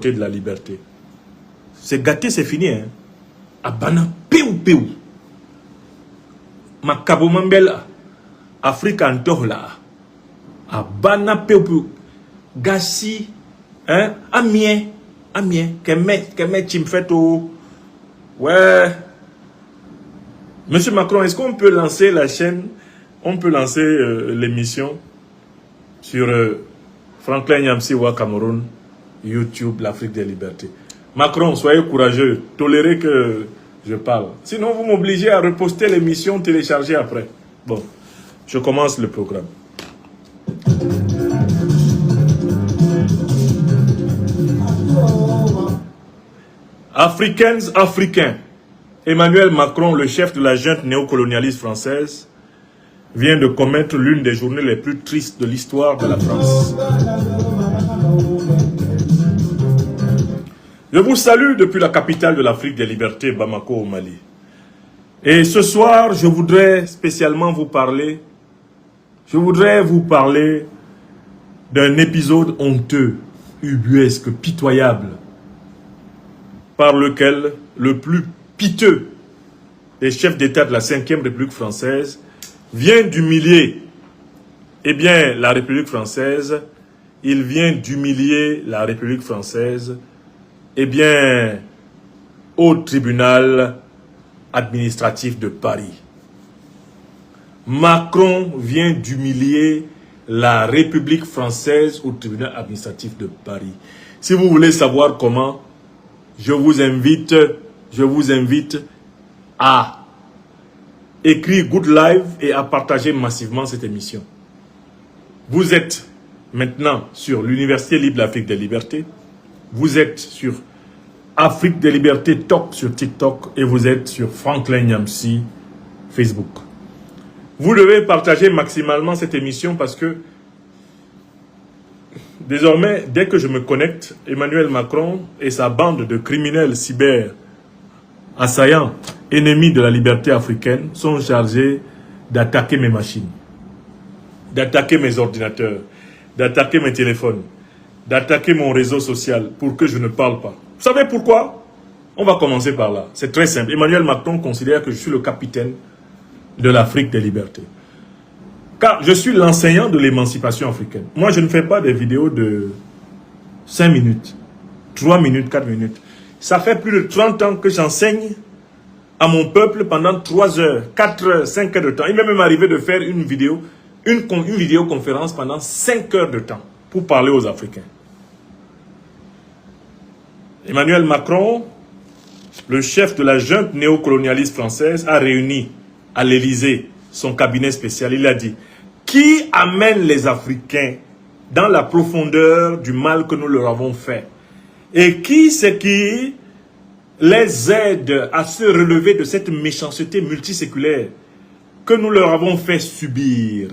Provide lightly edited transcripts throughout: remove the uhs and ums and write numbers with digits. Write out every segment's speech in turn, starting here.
côté de la liberté. C'est gâté, c'est fini. Hein. Abana, peu. Makabo Mambela, Afrique en tohla. Abana, peu. Gassi, hein, Amien, Kemet, Chimfeto. Ouais. Monsieur Macron, est-ce qu'on peut lancer la chaîne, on peut lancer l'émission sur Franklin Nyamsiwa Cameroun, YouTube, l'Afrique des libertés. Macron, soyez courageux, tolérez que je parle. Sinon, vous m'obligez à reposter l'émission téléchargée après. Bon, je commence le programme. Africains, Emmanuel Macron, le chef de la junte néocolonialiste française, vient de commettre l'une des journées les plus tristes de l'histoire de la France. Je vous salue depuis la capitale de l'Afrique des libertés, Bamako, au Mali. Et ce soir, je voudrais spécialement vous parler, d'un épisode honteux, ubuesque, pitoyable, par lequel le plus piteux des chefs d'État de la 5e République française vient d'humilier, eh bien, la République française, il vient d'humilier la République française, eh bien, au tribunal administratif de Paris. Macron vient d'humilier la République française au tribunal administratif de Paris. Si vous voulez savoir comment, je vous invite à écrire Good Live et à partager massivement cette émission. Vous êtes maintenant sur l'Université Libre d'Afrique des Libertés. Vous êtes sur Afrique des Libertés Talk sur TikTok et vous êtes sur Franklin Nyamsi Facebook. Vous devez partager maximalement cette émission parce que désormais, dès que je me connecte, Emmanuel Macron et sa bande de criminels cyber assaillants, ennemis de la liberté africaine, sont chargés d'attaquer mes machines, d'attaquer mes ordinateurs, d'attaquer mes téléphones, d'attaquer mon réseau social pour que je ne parle pas. Vous savez pourquoi? On va commencer par là. C'est très simple. Emmanuel Macron considère que je suis le capitaine de l'Afrique des libertés. Car je suis l'enseignant de l'émancipation africaine. Moi, je ne fais pas des vidéos de 5 minutes, 3 minutes, 4 minutes. Ça fait plus de 30 ans que j'enseigne à mon peuple pendant 3 heures, 4 heures, 5 heures de temps. Il m'est même arrivé de faire une vidéoconférence pendant 5 heures de temps pour parler aux Africains. Emmanuel Macron, le chef de la junte néocolonialiste française, a réuni à l'Élysée son cabinet spécial. Il a dit, qui amène les Africains dans la profondeur du mal que nous leur avons fait? Et qui c'est qui les aide à se relever de cette méchanceté multiséculaire que nous leur avons fait subir?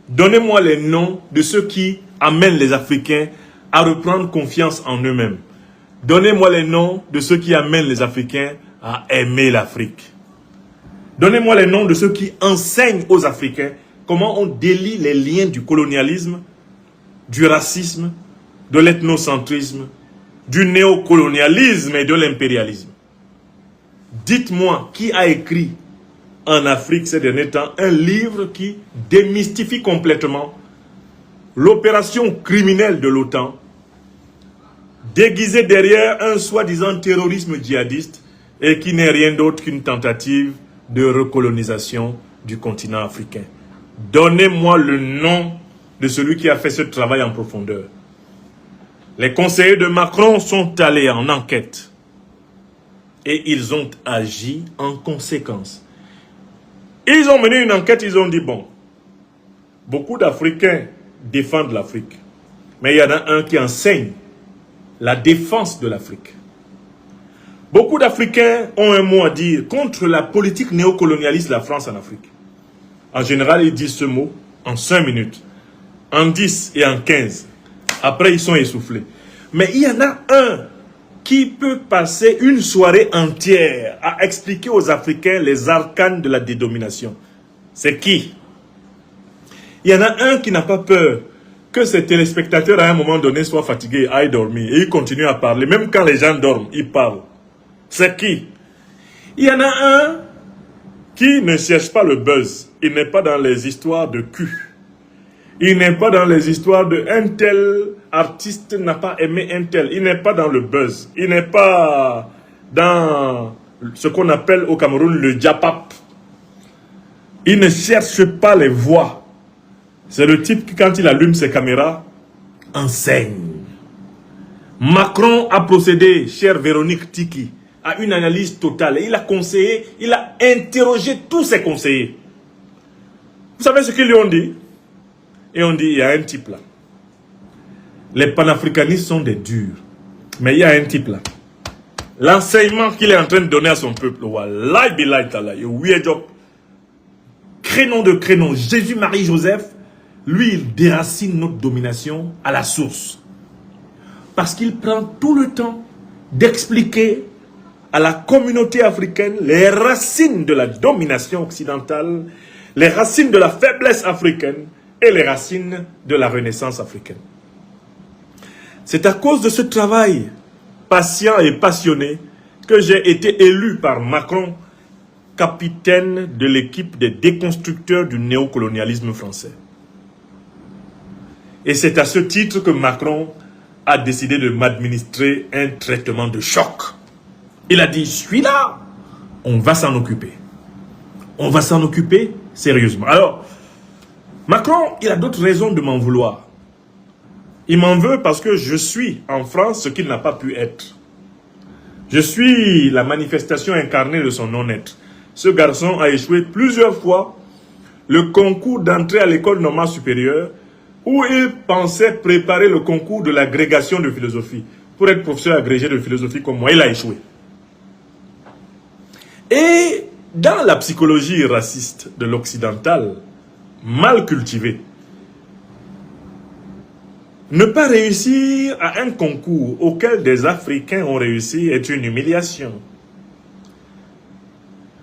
Donnez-moi les noms de ceux qui amènent les Africains à reprendre confiance en eux-mêmes. Donnez-moi les noms de ceux qui amènent les Africains à aimer l'Afrique. Donnez-moi les noms de ceux qui enseignent aux Africains comment on délie les liens du colonialisme, du racisme, de l'ethnocentrisme, du néocolonialisme et de l'impérialisme. Dites-moi qui a écrit en Afrique ces derniers temps un livre qui démystifie complètement l'opération criminelle de l'OTAN, déguisée derrière un soi-disant terrorisme djihadiste et qui n'est rien d'autre qu'une tentative de recolonisation du continent africain. Donnez-moi le nom de celui qui a fait ce travail en profondeur. Les conseillers de Macron sont allés en enquête et ils ont agi en conséquence. Ils ont mené une enquête, ils ont dit, bon, beaucoup d'Africains défendent l'Afrique, mais il y en a un qui enseigne la défense de l'Afrique. Beaucoup d'Africains ont un mot à dire contre la politique néocolonialiste de la France en Afrique. En général, ils disent ce mot en 5 minutes, en 10 et en 15. Après, ils sont essoufflés. Mais il y en a un qui peut passer une soirée entière à expliquer aux Africains les arcanes de la dédomination. C'est qui? Il y en a un qui n'a pas peur que ses téléspectateurs à un moment donné soient fatigués, aillent dormir. Et ils continuent à parler. Même quand les gens dorment, ils parlent. C'est qui? Il y en a un qui ne cherche pas le buzz. Il n'est pas dans les histoires de cul. Il n'est pas dans les histoires de un tel artiste n'a pas aimé un tel. Il n'est pas dans le buzz. Il n'est pas dans ce qu'on appelle au Cameroun le diapap. Il ne cherche pas les voix. C'est le type qui, quand il allume ses caméras, enseigne. Macron a procédé, chère Véronique Tiki, à une analyse totale. Et il a conseillé, il a interrogé tous ses conseillers. Vous savez ce qu'ils lui ont dit? Et on dit, il y a un type là. Les panafricanistes sont des durs. Mais il y a un type là. L'enseignement qu'il est en train de donner à son peuple, wallahi billahi ta'ala, crénon de crénon, Jésus-Marie-Joseph, lui, il déracine notre domination à la source. Parce qu'il prend tout le temps d'expliquer à la communauté africaine les racines de la domination occidentale, les racines de la faiblesse africaine et les racines de la renaissance africaine. C'est à cause de ce travail patient et passionné que j'ai été élu par Macron capitaine de l'équipe des déconstructeurs du néocolonialisme français. Et c'est à ce titre que Macron a décidé de m'administrer un traitement de choc. Il a dit, je suis là, on va s'en occuper. On va s'en occuper sérieusement. Alors, Macron, il a d'autres raisons de m'en vouloir. Il m'en veut parce que je suis en France ce qu'il n'a pas pu être. Je suis la manifestation incarnée de son non-être. Ce garçon a échoué plusieurs fois le concours d'entrée à l'école normale supérieure où il pensait préparer le concours de l'agrégation de philosophie. Pour être professeur agrégé de philosophie comme moi, il a échoué. Et dans la psychologie raciste de l'occidental, mal cultivée, ne pas réussir à un concours auquel des Africains ont réussi est une humiliation.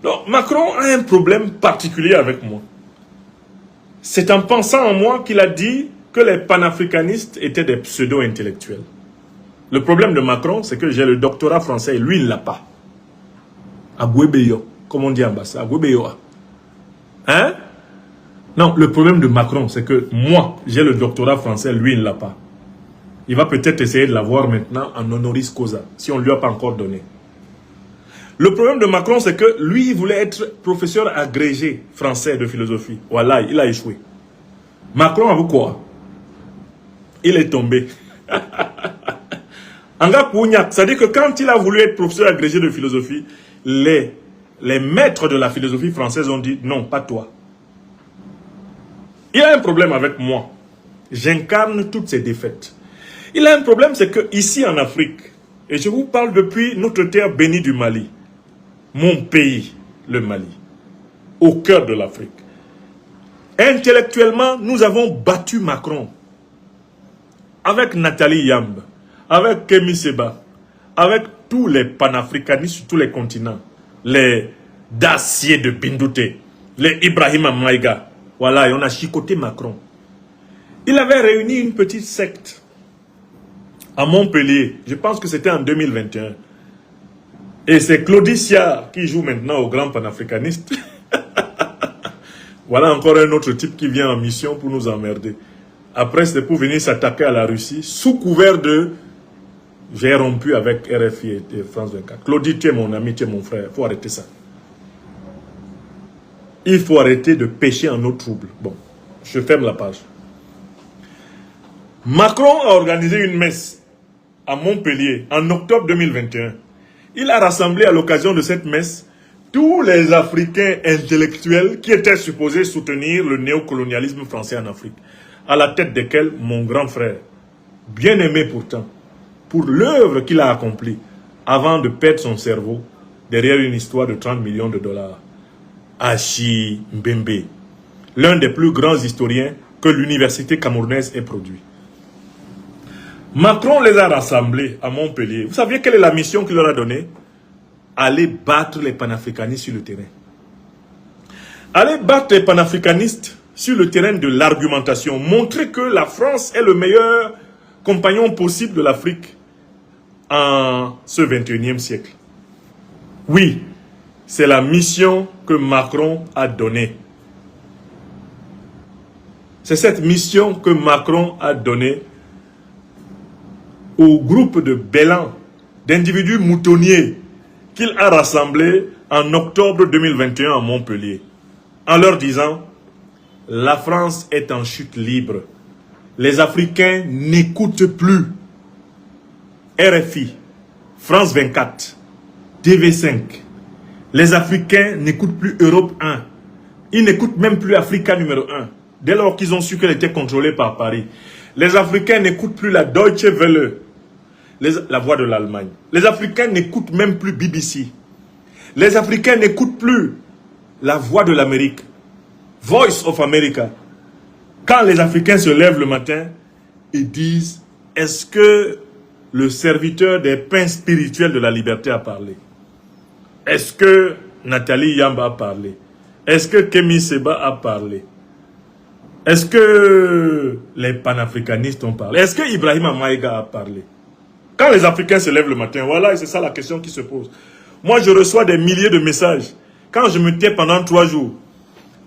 Donc Macron a un problème particulier avec moi. C'est en pensant en moi qu'il a dit que les panafricanistes étaient des pseudo-intellectuels. Le problème de Macron, c'est que j'ai le doctorat français et lui, il ne l'a pas. Agouébeyo, comme on dit en Bassa, Agouébeyo. Hein? Non, le problème de Macron, c'est que moi, j'ai le doctorat français, lui, il ne l'a pas. Il va peut-être essayer de l'avoir maintenant en honoris causa, si on ne lui a pas encore donné. Le problème de Macron, c'est que lui, il voulait être professeur agrégé français de philosophie. Voilà, il a échoué. Macron a vu quoi? Il est tombé. C'est-à-dire que quand il a voulu être professeur agrégé de philosophie, les maîtres de la philosophie française ont dit non, pas toi. Il a un problème avec moi. J'incarne toutes ses défaites. Il a un problème, c'est que ici en Afrique, et je vous parle depuis notre terre bénie du Mali, mon pays, le Mali, au cœur de l'Afrique. Intellectuellement, nous avons battu Macron. Avec Nathalie Yamb, avec Kémy Seba, avec tous les panafricanistes sur tous les continents, les Dacier de Bindouté, les Ibrahima Maïga. Voilà, et on a chicoté Macron. Il avait réuni une petite secte à Montpellier. Je pense que c'était en 2021. Et c'est Claudicia qui joue maintenant au grand panafricaniste. Voilà encore un autre type qui vient en mission pour nous emmerder. Après, c'est pour venir s'attaquer à la Russie sous couvert de... J'ai rompu avec RFI et France 24. Claudie, tu es mon ami, tu es mon frère. Il faut arrêter ça. Il faut arrêter de pêcher en eau trouble. Bon, je ferme la page. Macron a organisé une messe à Montpellier en octobre 2021. Il a rassemblé à l'occasion de cette messe tous les Africains intellectuels qui étaient supposés soutenir le néocolonialisme français en Afrique, à la tête desquels mon grand frère, bien aimé pourtant, pour l'œuvre qu'il a accomplie, avant de perdre son cerveau derrière une histoire de 30 millions de dollars. Achi Mbembe, l'un des plus grands historiens que l'université camerounaise ait produit. Macron les a rassemblés à Montpellier. Vous saviez quelle est la mission qu'il leur a donnée? Aller battre les panafricanistes sur le terrain. Aller battre les panafricanistes sur le terrain de l'argumentation, montrer que la France est le meilleur compagnon possible de l'Afrique en ce 21e siècle. Oui, c'est la mission que Macron a donnée. C'est cette mission que Macron a donnée au groupe de bélans, d'individus moutonniers qu'il a rassemblés en octobre 2021 à Montpellier, en leur disant « La France est en chute libre. Les Africains n'écoutent plus RFI, France 24, TV5. Les Africains n'écoutent plus Europe 1. Ils n'écoutent même plus Africa numéro 1, dès lors qu'ils ont su qu'elle était contrôlée par Paris. Les Africains n'écoutent plus la Deutsche Welle, la voix de l'Allemagne. Les Africains n'écoutent même plus BBC. Les Africains n'écoutent plus la voix de l'Amérique, Voice of America. Quand les Africains se lèvent le matin, ils disent, est-ce que le serviteur des pains spirituels de la liberté a parlé? Est-ce que Nathalie Yamba a parlé? Est-ce que Kémy Seba a parlé? Est-ce que les panafricanistes ont parlé? Est-ce que Ibrahim Maïga a parlé? Quand les Africains se lèvent le matin, voilà, et c'est ça la question qui se pose. Moi, je reçois des milliers de messages. Quand je me tais pendant 3 jours,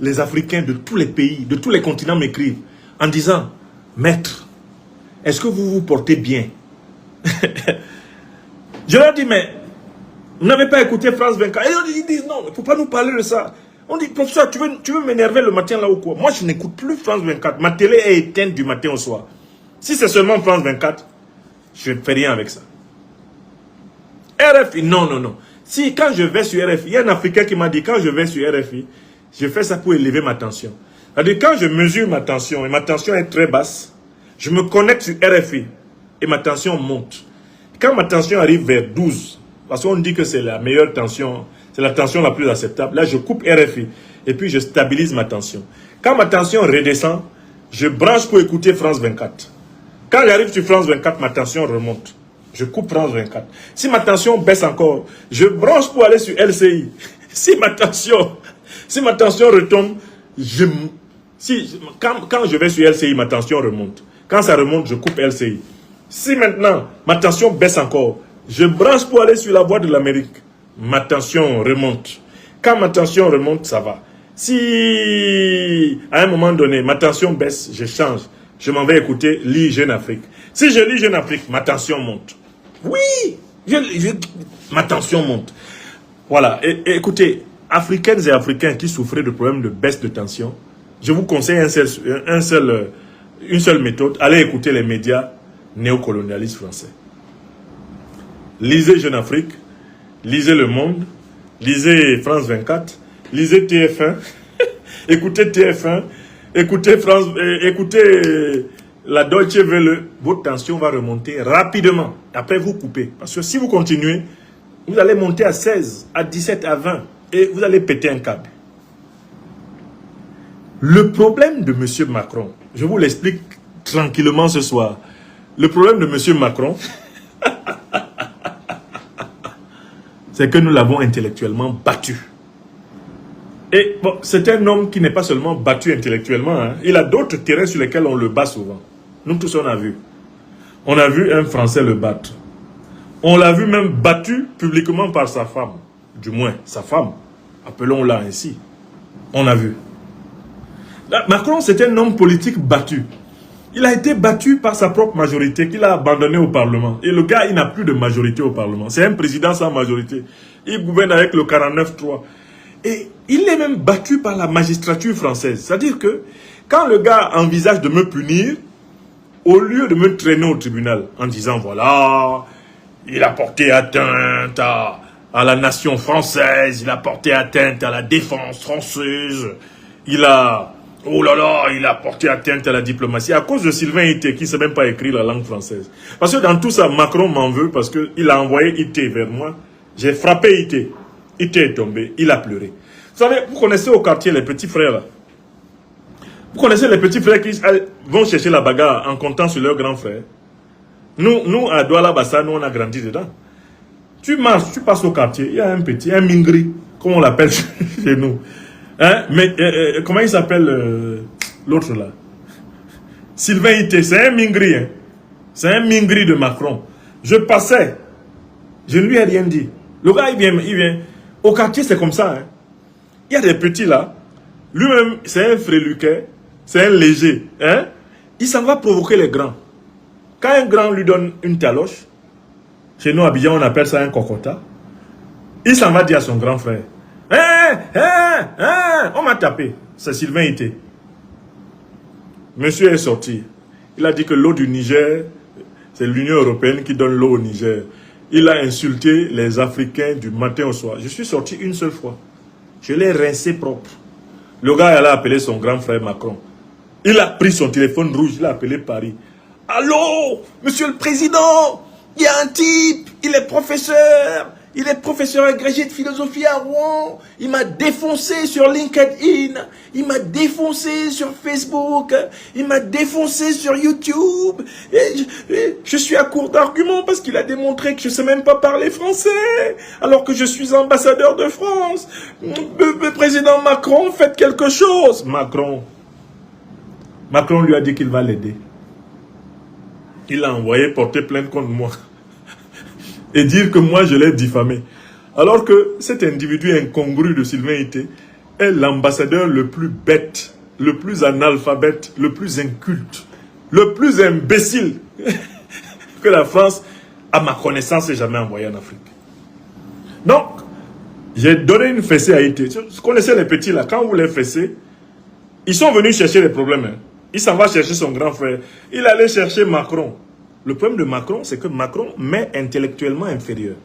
les Africains de tous les pays, de tous les continents m'écrivent en disant, maître, est-ce que vous vous portez bien? Je leur dis, mais vous n'avez pas écouté France 24? Et ils disent, non, il ne faut pas nous parler de ça. On dit, professeur, tu veux m'énerver le matin là ou quoi? Moi, je n'écoute plus France 24. Ma télé est éteinte du matin au soir. Si c'est seulement France 24, je ne fais rien avec ça. RFI, non, non, non. Si, quand je vais sur RFI, il y a un Africain qui m'a dit, quand je vais sur RFI, je fais ça pour élever ma tension. C'est-à-dire, quand je mesure ma tension, et ma tension est très basse, je me connecte sur RFI, et ma tension monte. Quand ma tension arrive vers 12, parce qu'on dit que c'est la meilleure tension, c'est la tension la plus acceptable, là, je coupe RFI, et puis je stabilise ma tension. Quand ma tension redescend, je branche pour écouter France 24. Quand j'arrive sur France 24, ma tension remonte. Je coupe France 24. Si ma tension baisse encore, je branche pour aller sur LCI. Si ma tension retombe, quand je vais sur LCI, ma tension remonte. Quand ça remonte, je coupe LCI. Si maintenant, ma tension baisse encore, je branche pour aller sur la voie de l'Amérique. Ma tension remonte. Quand ma tension remonte, ça va. Si, à un moment donné, ma tension baisse, je change. Je m'en vais écouter Lis Jeune Afrique. Si je lis Jeune Afrique, ma tension monte. Oui, ma tension monte. Voilà. Et écoutez, Africaines et Africains qui souffraient de problèmes de baisse de tension, je vous conseille une seule méthode. Allez écouter les médias néocolonialistes français. Lisez Jeune Afrique, lisez Le Monde, lisez France 24, lisez TF1, écoutez TF1, écoutez la Deutsche Welle, votre tension va remonter rapidement. Après, vous coupez. Parce que si vous continuez, vous allez monter à 16, à 17, à 20. Et vous allez péter un câble. Le problème de M. Macron, je vous l'explique tranquillement ce soir. Le problème de M. Macron, c'est que nous l'avons intellectuellement battu. Et bon, c'est un homme qui n'est pas seulement battu intellectuellement. Hein. Il a d'autres terrains sur lesquels on le bat souvent. Nous tous, on a vu. On a vu un Français le battre. On l'a vu même battu publiquement par sa femme. Du moins, sa femme. Appelons-la ainsi. On a vu. Là, Macron, c'est un homme politique battu. Il a été battu par sa propre majorité qu'il a abandonné au Parlement. Et le gars, il n'a plus de majorité au Parlement. C'est un président sans majorité. Il gouverne avec le 49-3. Et il est même battu par la magistrature française. C'est-à-dire que quand le gars envisage de me punir, au lieu de me traîner au tribunal en disant voilà, il a porté atteinte à la nation française, il a porté atteinte à la défense française, il a, oh là là, il a porté atteinte à la diplomatie à cause de Sylvain Ité qui ne sait même pas écrire la langue française. Parce que dans tout ça, Macron m'en veut parce qu'il a envoyé Ité vers moi. J'ai frappé Ité. Ité est tombé, il a pleuré. Vous savez, vous connaissez au quartier les petits frères là. Vous connaissez les petits frères qui vont chercher la bagarre en comptant sur leurs grands frères. Nous à Douala Bassa, nous on a grandi dedans. Tu marches, tu passes au quartier, il y a un petit, un mingri, comme on l'appelle chez nous. Hein? Mais comment il s'appelle l'autre là. Sylvain Ité, c'est un mingri. Hein. C'est un mingri de Macron. Je passais. Je ne lui ai rien dit. Le gars, il vient. Au quartier, c'est comme ça. Hein. Il y a des petits là. Lui-même, c'est un fréluquet. C'est un léger. Hein. Il s'en va provoquer les grands. Quand un grand lui donne une taloche, chez nous, à Abidjan, on appelle ça un cocota. Il s'en va dire à son grand frère. On m'a tapé. C'est Sylvain Ité. Monsieur est sorti. Il a dit que l'eau du Niger, c'est l'Union européenne qui donne l'eau au Niger. Il a insulté les Africains du matin au soir. Je suis sorti une seule fois. Je l'ai rincé propre. Le gars allait appeler son grand frère Macron. Il a pris son téléphone rouge, il a appelé Paris. Allô, monsieur le président, il y a un type, il est professeur agrégé de philosophie à Rouen. Il m'a défoncé sur LinkedIn, il m'a défoncé sur Facebook, il m'a défoncé sur YouTube. Et je suis à court d'arguments parce qu'il a démontré que je ne sais même pas parler français, alors que je suis ambassadeur de France. Le président Macron, faites quelque chose. Macron lui a dit qu'il va l'aider. Il l'a envoyé porter plainte contre moi. Et dire que moi je l'ai diffamé. Alors que cet individu incongru de Sylvain Ité est l'ambassadeur le plus bête, le plus analphabète, le plus inculte, le plus imbécile que la France, à ma connaissance, ait jamais envoyé en Afrique. Donc, j'ai donné une fessée à Ité. Vous connaissez les petits là, quand vous les fessez, ils sont venus chercher les problèmes. Hein. Il s'en va chercher son grand frère. Il allait chercher Macron. Le problème de Macron, c'est que Macron m'est intellectuellement inférieur.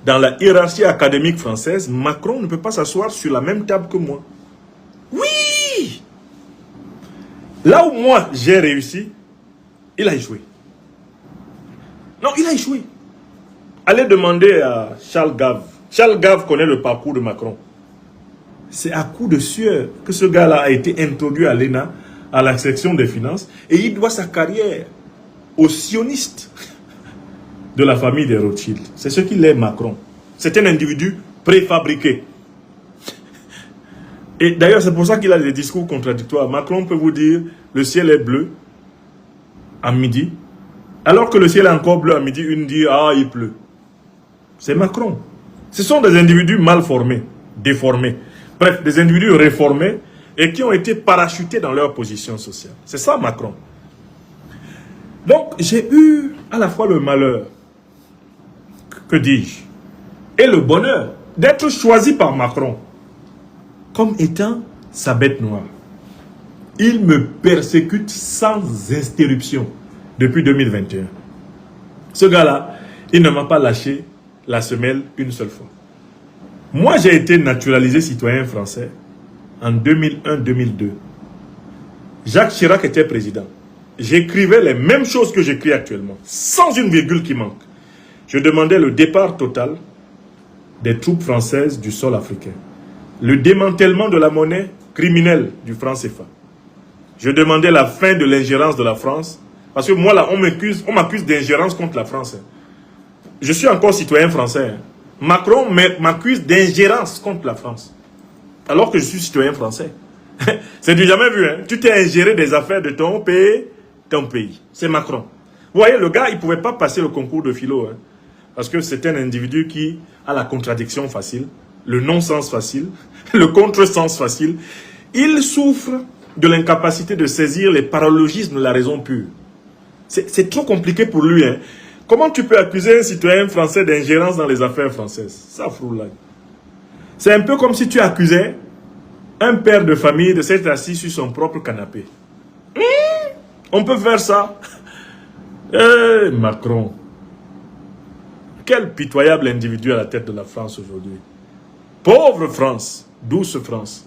Dans la hiérarchie académique française, Macron ne peut pas s'asseoir sur la même table que moi. Oui! Là où moi, j'ai réussi, il a échoué. Non, il a échoué. Allez demander à Charles Gave. Charles Gave connaît le parcours de Macron. C'est à coup de sueur que ce gars-là a été introduit à l'ENA, à la section des finances, et il doit sa carrière aux sionistes de la famille des Rothschild. C'est ce qu'il est, Macron. C'est un individu préfabriqué. Et d'ailleurs, c'est pour ça qu'il a des discours contradictoires. Macron peut vous dire, le ciel est bleu à midi, alors que le ciel est encore bleu à midi, une dit, ah, il pleut. C'est Macron. Ce sont des individus mal formés, déformés. Bref, des individus réformés et qui ont été parachutés dans leur position sociale. C'est ça, Macron. Donc, j'ai eu à la fois le malheur, que dis-je, et le bonheur d'être choisi par Macron comme étant sa bête noire. Il me persécute sans interruption depuis 2021. Ce gars-là, il ne m'a pas lâché la semelle une seule fois. Moi, j'ai été naturalisé citoyen français en 2001-2002. Jacques Chirac était président. J'écrivais les mêmes choses que j'écris actuellement, sans une virgule qui manque. Je demandais le départ total des troupes françaises du sol africain. Le démantèlement de la monnaie criminelle du franc CFA. Je demandais la fin de l'ingérence de la France. Parce que moi, là, on m'accuse d'ingérence contre la France. Je suis encore citoyen français. Macron m'accuse d'ingérence contre la France. Alors que je suis citoyen français. C'est du jamais vu. Hein? Tu t'es ingéré des affaires de ton pays. C'est Macron. Vous voyez, le gars, il ne pouvait pas passer le concours de philo. Hein? Parce que c'est un individu qui a la contradiction facile, le non-sens facile, le contresens facile. Il souffre de l'incapacité de saisir les paralogismes de la raison pure. C'est trop compliqué pour lui. Hein? Comment tu peux accuser un citoyen français d'ingérence dans les affaires françaises? Ça fout là. C'est un peu comme si tu accusais un père de famille de s'être assis sur son propre canapé. On peut faire ça. Eh, Macron. Quel pitoyable individu à la tête de la France aujourd'hui. Pauvre France. Douce France.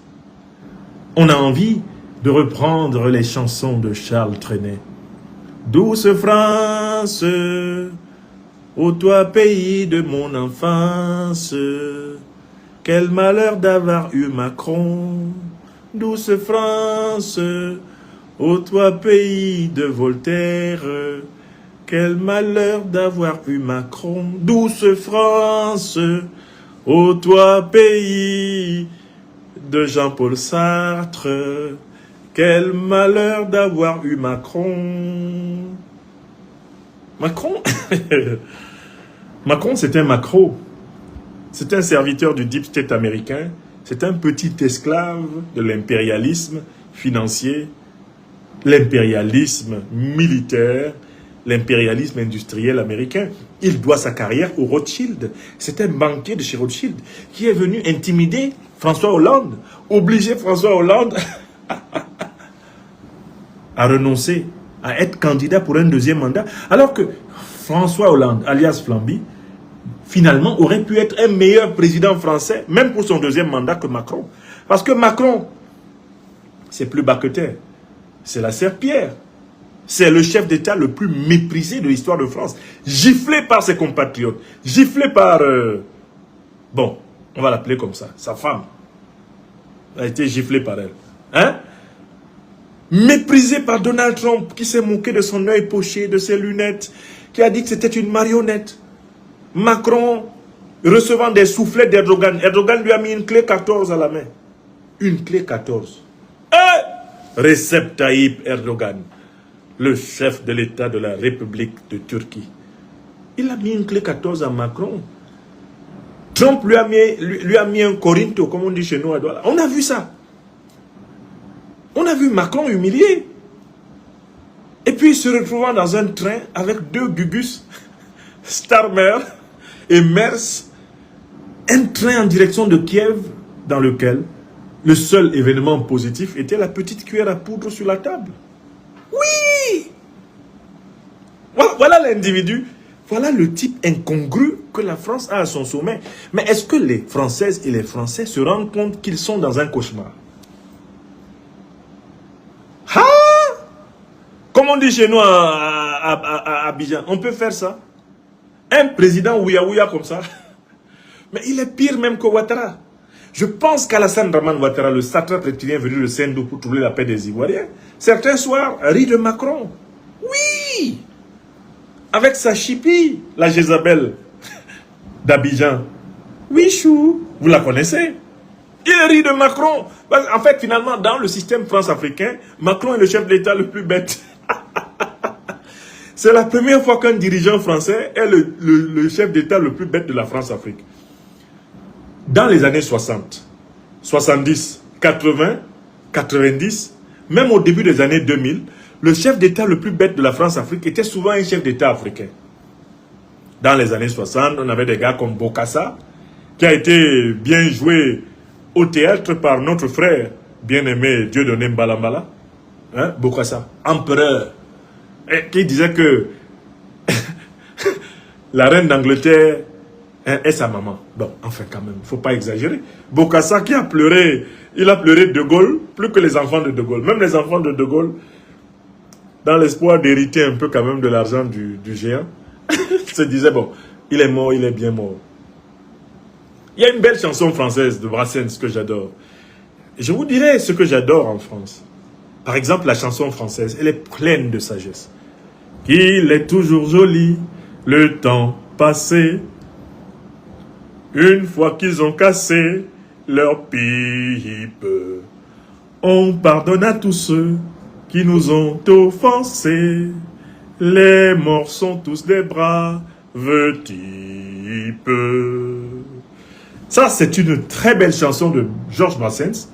On a envie de reprendre les chansons de Charles Trenet. Douce France, ô toi pays de mon enfance, quel malheur d'avoir eu Macron. Douce France, ô toi pays de Voltaire, quel malheur d'avoir eu Macron. Douce France, ô toi pays de Jean-Paul Sartre, Quel malheur d'avoir eu Macron. Macron Macron, c'est un macro. C'est un serviteur du deep state américain. C'est un petit esclave de l'impérialisme financier, l'impérialisme militaire, l'impérialisme industriel américain. Il doit sa carrière au Rothschild. C'est un banquier de chez Rothschild qui est venu intimider François Hollande, obliger François Hollande à renoncer, à être candidat pour un deuxième mandat, alors que François Hollande, alias Flamby, finalement aurait pu être un meilleur président français, même pour son deuxième mandat, que Macron. Parce que Macron, c'est plus bas que terre. C'est la serpillière. C'est le chef d'État le plus méprisé de l'histoire de France. Giflé par ses compatriotes. Giflé par... bon, on va l'appeler comme ça. Sa femme a été giflée par elle. Hein? Méprisé par Donald Trump, qui s'est moqué de son œil poché, de ses lunettes, qui a dit que c'était une marionnette. Macron recevant des soufflets d'Erdogan. Erdogan lui a mis une clé 14 à la main. Une clé 14. Recep Tayyip Erdogan, le chef de l'État de la République de Turquie. Il a mis une clé 14 à Macron. Trump lui a mis un Corinto, comme on dit chez nous à Douala. On a vu ça. On a vu Macron humilié. Et puis se retrouvant dans un train avec deux Gugus, Starmer et Mers, un train en direction de Kiev, dans lequel le seul événement positif était la petite cuillère à poudre sur la table. Oui! Voilà l'individu, voilà le type incongru que la France a à son sommet. Mais est-ce que les Françaises et les Français se rendent compte qu'ils sont dans un cauchemar? Ah! Comme on dit chez nous à Abidjan, on peut faire ça? Un président ouïa-ouïa comme ça. Mais il est pire même que Ouattara. Je pense qu'Alassane Draman Ouattara, le satrape reptilien venu de Sendou pour trouver la paix des Ivoiriens, certains soirs rit de Macron. Oui! Avec sa chipie, la Jézabel d'Abidjan. Oui, chou, vous la connaissez? Il rit de Macron. En fait, finalement, dans le système France-africain, Macron est le chef d'État le plus bête. C'est la première fois qu'un dirigeant français est le chef d'État le plus bête de la France-Afrique. Dans les années 60, 70, 80, 90, même au début des années 2000, le chef d'État le plus bête de la France-Afrique était souvent un chef d'État africain. Dans les années 60, on avait des gars comme Bokassa, qui a été bien joué au théâtre par notre frère, bien-aimé Dieudonné Mbalambala, hein, Bokassa, empereur, et qui disait que la reine d'Angleterre est sa maman. Bon, enfin quand même, il ne faut pas exagérer. Bokassa qui a pleuré, il a pleuré De Gaulle, plus que les enfants de De Gaulle. Même les enfants de De Gaulle, dans l'espoir d'hériter un peu quand même de l'argent du géant, se disaient, bon, il est mort, il est bien mort. Il y a une belle chanson française de Brassens que j'adore. Je vous dirai ce que j'adore en France. Par exemple, la chanson française, elle est pleine de sagesse. Il est toujours joli, le temps passé. Une fois qu'ils ont cassé leur pipe, on pardonne à tous ceux qui nous ont offensés. Les morts sont tous des braves types. Ça, c'est une très belle chanson de Georges Brassens.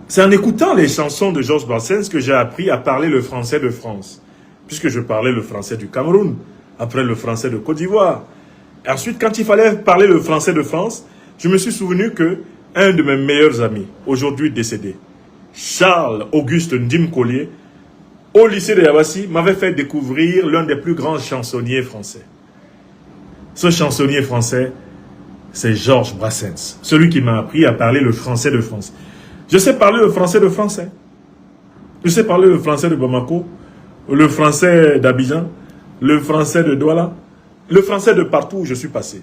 C'est en écoutant les chansons de Georges Brassens que j'ai appris à parler le français de France. Puisque je parlais le français du Cameroun, après le français de Côte d'Ivoire. Ensuite, quand il fallait parler le français de France, je me suis souvenu que un de mes meilleurs amis, aujourd'hui décédé, Charles Auguste Ndim Collier, au lycée de Yabassi, m'avait fait découvrir l'un des plus grands chansonniers français. Ce chansonnier français, c'est Georges Brassens, celui qui m'a appris à parler le français de France. Je sais parler le français de France. Je sais parler le français de Bamako, le français d'Abidjan, le français de Douala, le français de partout où je suis passé.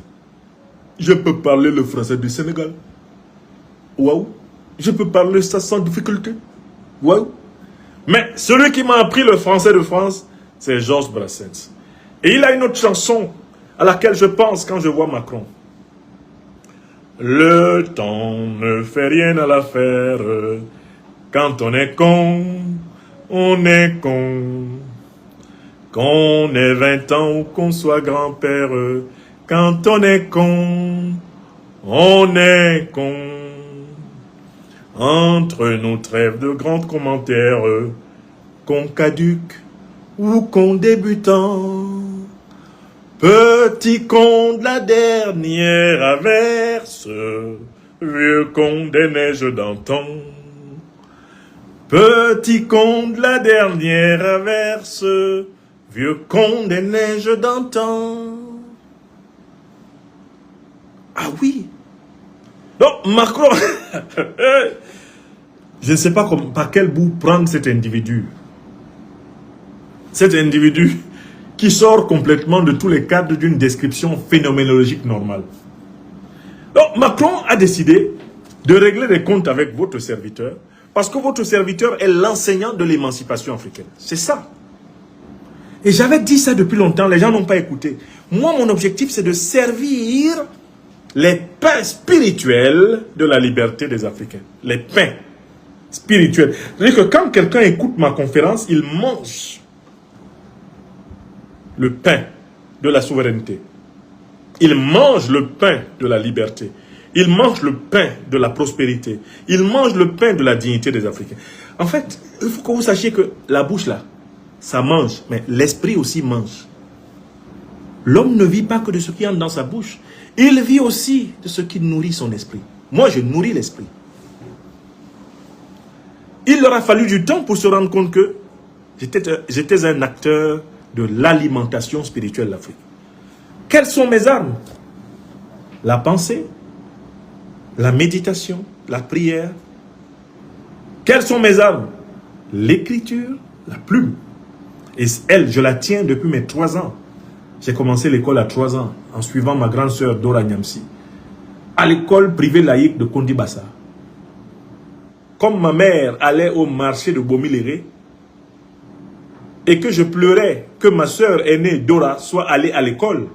Je peux parler le français du Sénégal. Waouh. Je peux parler ça sans difficulté. Waouh. Mais celui qui m'a appris le français de France, c'est Georges Brassens. Et il a une autre chanson à laquelle je pense quand je vois Macron. Le temps ne fait rien à l'affaire. Quand on est con, on est con. Qu'on ait 20 ans ou qu'on soit grand-père, quand on est con, on est con. Entre nos trêves de grands commentaires, qu'on caduque ou qu'on débutant, petit con de la dernière averse, vieux con des neiges d'antan. Petit con de la dernière averse, vieux con des neiges d'antan. Ah oui. Non, Macron, je ne sais pas par quel bout prendre cet individu. Cet individu qui sort complètement de tous les cadres d'une description phénoménologique normale. Donc, Macron a décidé de régler des comptes avec votre serviteur parce que votre serviteur est l'enseignant de l'émancipation africaine. C'est ça. Et j'avais dit ça depuis longtemps, les gens n'ont pas écouté. Moi, mon objectif, c'est de servir les pains spirituels de la liberté des Africains. Les pains spirituels. C'est-à-dire que quand quelqu'un écoute ma conférence, il mange le pain de la souveraineté. Il mange le pain de la liberté. Il mange le pain de la prospérité. Il mange le pain de la dignité des Africains. En fait, il faut que vous sachiez que la bouche là, ça mange, mais l'esprit aussi mange. L'homme ne vit pas que de ce qui entre dans sa bouche. Il vit aussi de ce qui nourrit son esprit. Moi, je nourris l'esprit. Il leur a fallu du temps pour se rendre compte que j'étais un acteur de l'alimentation spirituelle de l'Afrique. Quelles sont mes armes? La pensée, la méditation, la prière. Quelles sont mes armes? L'écriture, la plume. Et elle, je la tiens depuis mes 3 ans. J'ai commencé l'école à 3 ans, en suivant ma grande sœur Dora Nyamsi, à l'école privée laïque de Kondi-Bassa. Comme ma mère allait au marché de Bomiléré, et que je pleurais que ma sœur aînée Dora soit allée à l'école,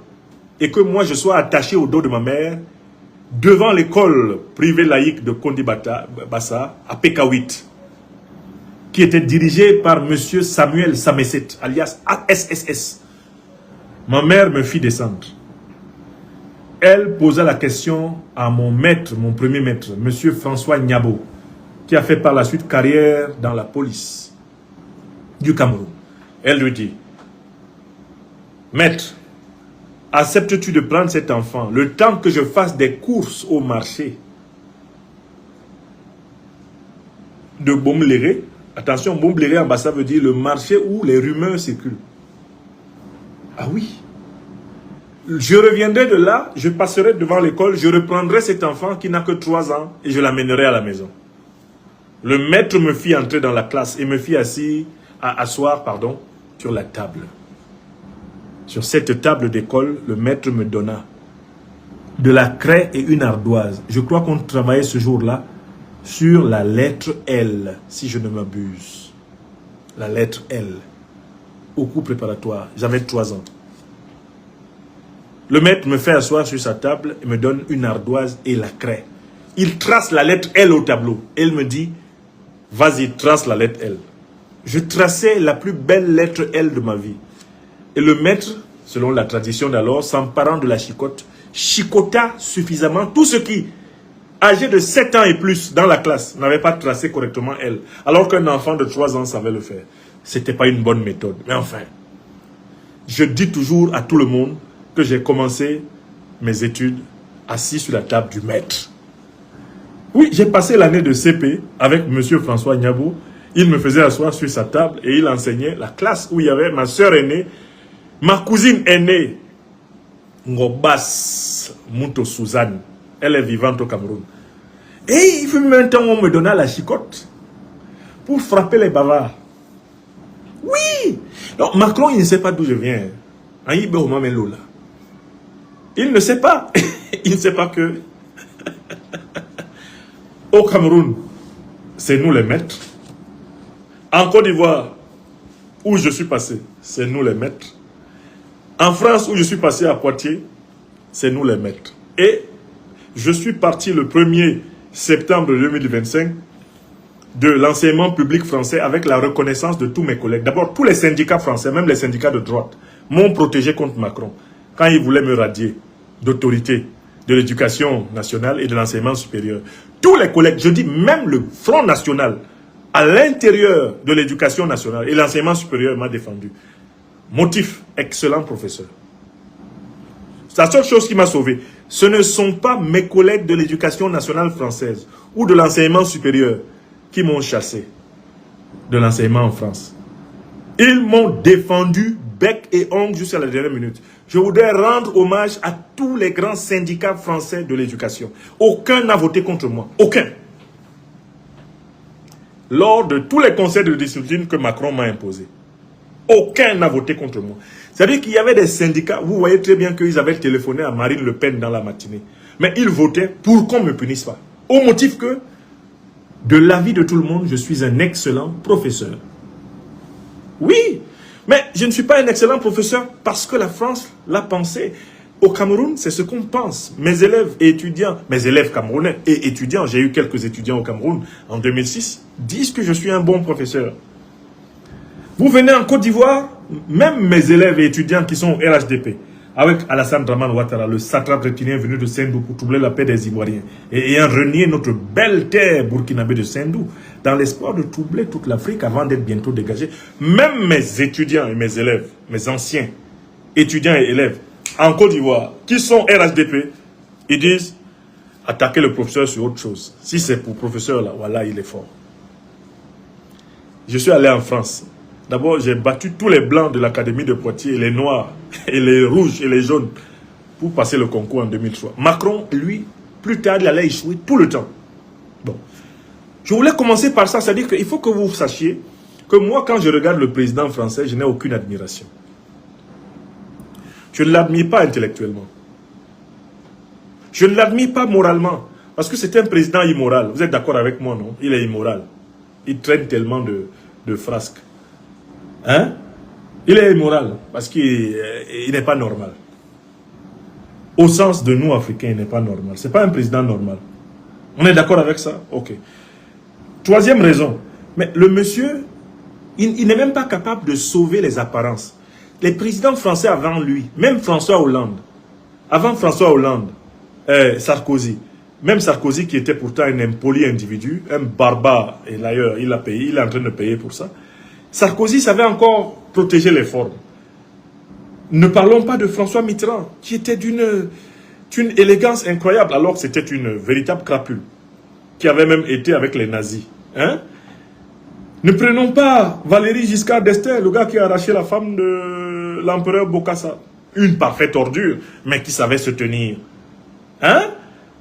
et que moi je sois attaché au dos de ma mère, devant l'école privée laïque de Kondi-Bassa, à PK8, qui était dirigée par M. Samuel Sameset, alias SSS. Ma mère me fit descendre. Elle posa la question à mon maître, mon premier maître, M. François Nyabo, qui a fait par la suite carrière dans la police du Cameroun. Elle lui dit, maître, acceptes-tu de prendre cet enfant le temps que je fasse des courses au marché de Bomléré? Attention, Bomléré en bas, ça veut dire le marché où les rumeurs circulent. Ah oui. Je reviendrai de là, je passerai devant l'école, je reprendrai cet enfant qui n'a que 3 ans et je l'amènerai à la maison. Le maître me fit entrer dans la classe et me fit asseoir sur la table. Sur cette table d'école, le maître me donna de la craie et une ardoise. Je crois qu'on travaillait ce jour-là sur la lettre L, si je ne m'abuse. La lettre L. Au cours préparatoire. J'avais 3 ans. Le maître me fait asseoir sur sa table et me donne une ardoise et la craie. Il trace la lettre L au tableau. Et il me dit, vas-y, trace la lettre L. Je traçais la plus belle lettre L de ma vie. Et le maître, selon la tradition d'alors, s'emparant de la chicote, chicota suffisamment tout ce qui, âgé de 7 ans et plus dans la classe, n'avait pas tracé correctement L. Alors qu'un enfant de 3 ans savait le faire. C'était pas une bonne méthode. Mais enfin, je dis toujours à tout le monde que j'ai commencé mes études assis sur la table du maître. Oui, j'ai passé l'année de CP avec M. François Nyabo. Il me faisait asseoir sur sa table et il enseignait la classe où il y avait ma soeur aînée, ma cousine aînée, Ngobas Munto Suzanne. Elle est vivante au Cameroun. Et il fut même un temps où on me donna la chicote pour frapper les bavards. Oui! Donc Macron, il ne sait pas d'où je viens. Il ne sait pas. Il ne sait pas que au Cameroun, c'est nous les maîtres. En Côte d'Ivoire, où je suis passé, c'est nous les maîtres. En France, où je suis passé à Poitiers, c'est nous les maîtres. Et je suis parti le 1er septembre 2025 de l'enseignement public français avec la reconnaissance de tous mes collègues. D'abord, tous les syndicats français, même les syndicats de droite, m'ont protégé contre Macron quand il voulait me radier d'autorité de l'éducation nationale et de l'enseignement supérieur. Tous les collègues, je dis même le Front National, à l'intérieur de l'éducation nationale et l'enseignement supérieur m'a défendu. Motif, excellent professeur. La seule chose qui m'a sauvé, ce ne sont pas mes collègues de l'éducation nationale française ou de l'enseignement supérieur qui m'ont chassé de l'enseignement en France. Ils m'ont défendu bec et ongle jusqu'à la dernière minute. Je voudrais rendre hommage à tous les grands syndicats français de l'éducation. Aucun n'a voté contre moi. Aucun. Lors de tous les conseils de discipline que Macron m'a imposés. Aucun n'a voté contre moi. C'est-à-dire qu'il y avait des syndicats, vous voyez très bien qu'ils avaient téléphoné à Marine Le Pen dans la matinée. Mais ils votaient pour qu'on ne me punisse pas. Au motif que, de l'avis de tout le monde, je suis un excellent professeur. Oui, mais je ne suis pas un excellent professeur parce que la France l'a pensé. Au Cameroun, c'est ce qu'on pense. Mes élèves et étudiants, mes élèves camerounais et étudiants, j'ai eu quelques étudiants au Cameroun en 2006, disent que je suis un bon professeur. Vous venez en Côte d'Ivoire, même mes élèves et étudiants qui sont au RHDP, avec Alassane Dramane Ouattara, le satrape reptilien venu de Sendou pour troubler la paix des Ivoiriens, et ayant renié notre belle terre burkinabé de Sendou, dans l'espoir de troubler toute l'Afrique avant d'être bientôt dégagé. Même mes étudiants et mes élèves, mes anciens étudiants et élèves en Côte d'Ivoire, qui sont RHDP, ils disent attaquer le professeur sur autre chose. Si c'est pour le professeur là, voilà, il est fort. Je suis allé en France. D'abord, j'ai battu tous les blancs de l'Académie de Poitiers, les noirs, et les rouges, et les jaunes, pour passer le concours en 2003. Macron, lui, plus tard, il allait échouer tout le temps. Bon. Je voulais commencer par ça, c'est-à-dire qu'il faut que vous sachiez que moi, quand je regarde le président français, je n'ai aucune admiration. Je ne l'admire pas intellectuellement. Je ne l'admire pas moralement, parce que c'est un président immoral. Vous êtes d'accord avec moi, non? Il est immoral. Il traîne tellement de frasques. Hein? Il est immoral parce qu'il n'est pas normal. Au sens de nous, Africains, il n'est pas normal. Ce n'est pas un président normal. On est d'accord avec ça? Ok. Troisième raison. Mais le monsieur, il n'est même pas capable de sauver les apparences. Les présidents français avant lui, même François Hollande, avant François Hollande, Sarkozy, même Sarkozy qui était pourtant un impoli individu, un barbare, et d'ailleurs il a payé, il est en train de payer pour ça. Sarkozy savait encore protéger les formes. Ne parlons pas de François Mitterrand, qui était d'une élégance incroyable, alors que c'était une véritable crapule, qui avait même été avec les nazis. Hein? Ne prenons pas Valéry Giscard d'Estaing, le gars qui a arraché la femme de l'empereur Bokassa. Une parfaite ordure, mais qui savait se tenir. Hein?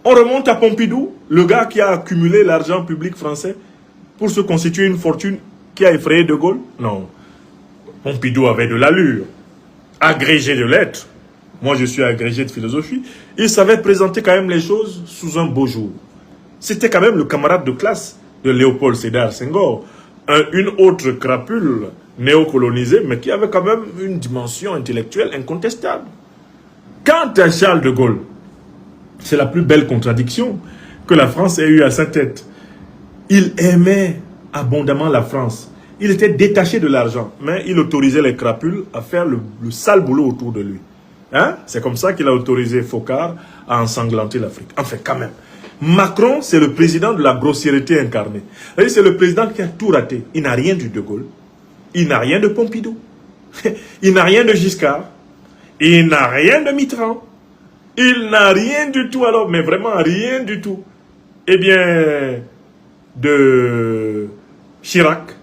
On remonte à Pompidou, le gars qui a accumulé l'argent public français pour se constituer une fortune qui a effrayé De Gaulle? Non. Pompidou avait de l'allure. Agrégé de lettres. Moi, je suis agrégé de philosophie. Il savait présenter quand même les choses sous un beau jour. C'était quand même le camarade de classe de Léopold Sédar Senghor. Une autre crapule néocolonisée, mais qui avait quand même une dimension intellectuelle incontestable. Quant à Charles de Gaulle, c'est la plus belle contradiction que la France ait eue à sa tête. Il aimait abondamment la France. Il était détaché de l'argent, mais il autorisait les crapules à faire le sale boulot autour de lui. Hein? C'est comme ça qu'il a autorisé Foccart à ensanglanter l'Afrique. Enfin, quand même. Macron, c'est le président de la grossièreté incarnée. C'est le président qui a tout raté. Il n'a rien du De Gaulle. Il n'a rien de Pompidou. Il n'a rien de Giscard. Il n'a rien de Mitterrand. Il n'a rien du tout alors, mais vraiment rien du tout. Eh bien, de Chirac,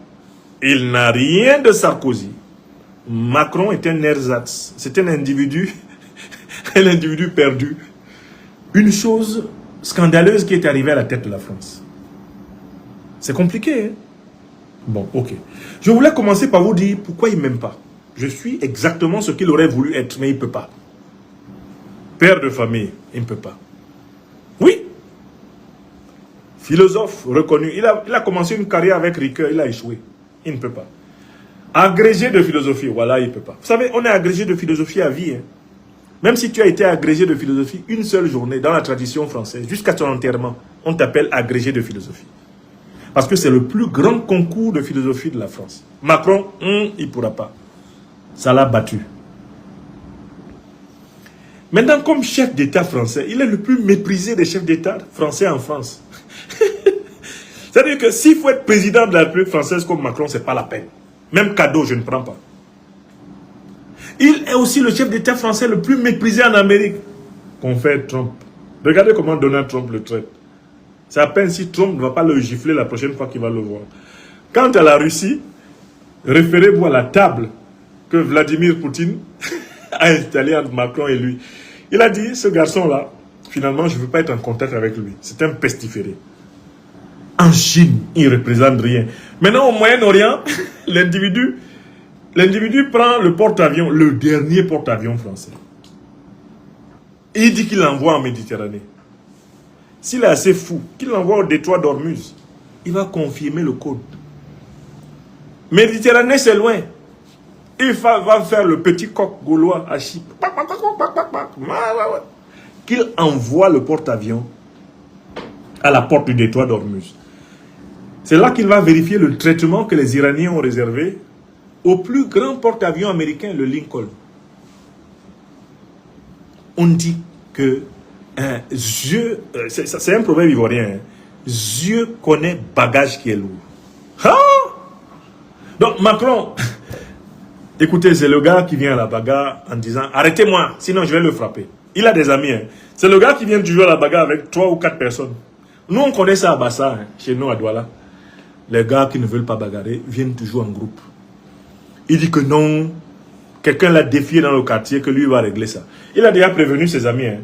il n'a rien de Sarkozy. Macron est un ersatz. C'est un individu perdu. Une chose scandaleuse qui est arrivée à la tête de la France. C'est compliqué, hein? Bon, ok. Je voulais commencer par vous dire pourquoi il ne m'aime pas. Je suis exactement ce qu'il aurait voulu être, mais il ne peut pas. Père de famille, il ne peut pas. Oui. Philosophe reconnu. Il a commencé une carrière avec Ricoeur, il a échoué. Il ne peut pas. Agrégé de philosophie, voilà, il ne peut pas. Vous savez, on est agrégé de philosophie à vie. Hein. Même si tu as été agrégé de philosophie une seule journée dans la tradition française, jusqu'à ton enterrement, on t'appelle agrégé de philosophie. Parce que c'est le plus grand concours de philosophie de la France. Macron, il ne pourra pas. Ça l'a battu. Maintenant, comme chef d'État français, il est le plus méprisé des chefs d'État français en France. C'est-à-dire que s'il faut être président de la République française comme Macron, ce n'est pas la peine. Même cadeau, je ne prends pas. Il est aussi le chef d'État français le plus méprisé en Amérique. Qu'on fait Trump. Regardez comment Donald Trump le traite. C'est à peine si Trump ne va pas le gifler la prochaine fois qu'il va le voir. Quant à la Russie, référez-vous à la table que Vladimir Poutine a installée entre Macron et lui. Il a dit, ce garçon-là, finalement, je ne veux pas être en contact avec lui. C'est un pestiféré. En Chine, il ne représente rien. Maintenant, au Moyen-Orient, l'individu prend le porte-avions, le dernier porte-avions français. Et il dit qu'il l'envoie en Méditerranée. S'il est assez fou, qu'il l'envoie au détroit d'Ormuz, il va confirmer le code. Méditerranée, c'est loin. Il va faire le petit coq gaulois à Chypre. Qu'il envoie le porte-avions à la porte du détroit d'Ormuz. C'est là qu'il va vérifier le traitement que les Iraniens ont réservé au plus grand porte-avions américain, le Lincoln. On dit que c'est un proverbe ivoirien. Hein. Dieu connaît bagage qui est lourd. Ah! Donc Macron, écoutez, c'est le gars qui vient à la bagarre en disant arrêtez-moi, sinon je vais le frapper. Il a des amis. Hein. C'est le gars qui vient toujours à la bagarre avec 3 ou 4 personnes. Nous, on connaît ça à Bassa, hein, chez nous à Douala. Les gars qui ne veulent pas bagarrer viennent toujours en groupe. Il dit que non, quelqu'un l'a défié dans le quartier, que lui va régler ça. Il a déjà prévenu ses amis. Hein,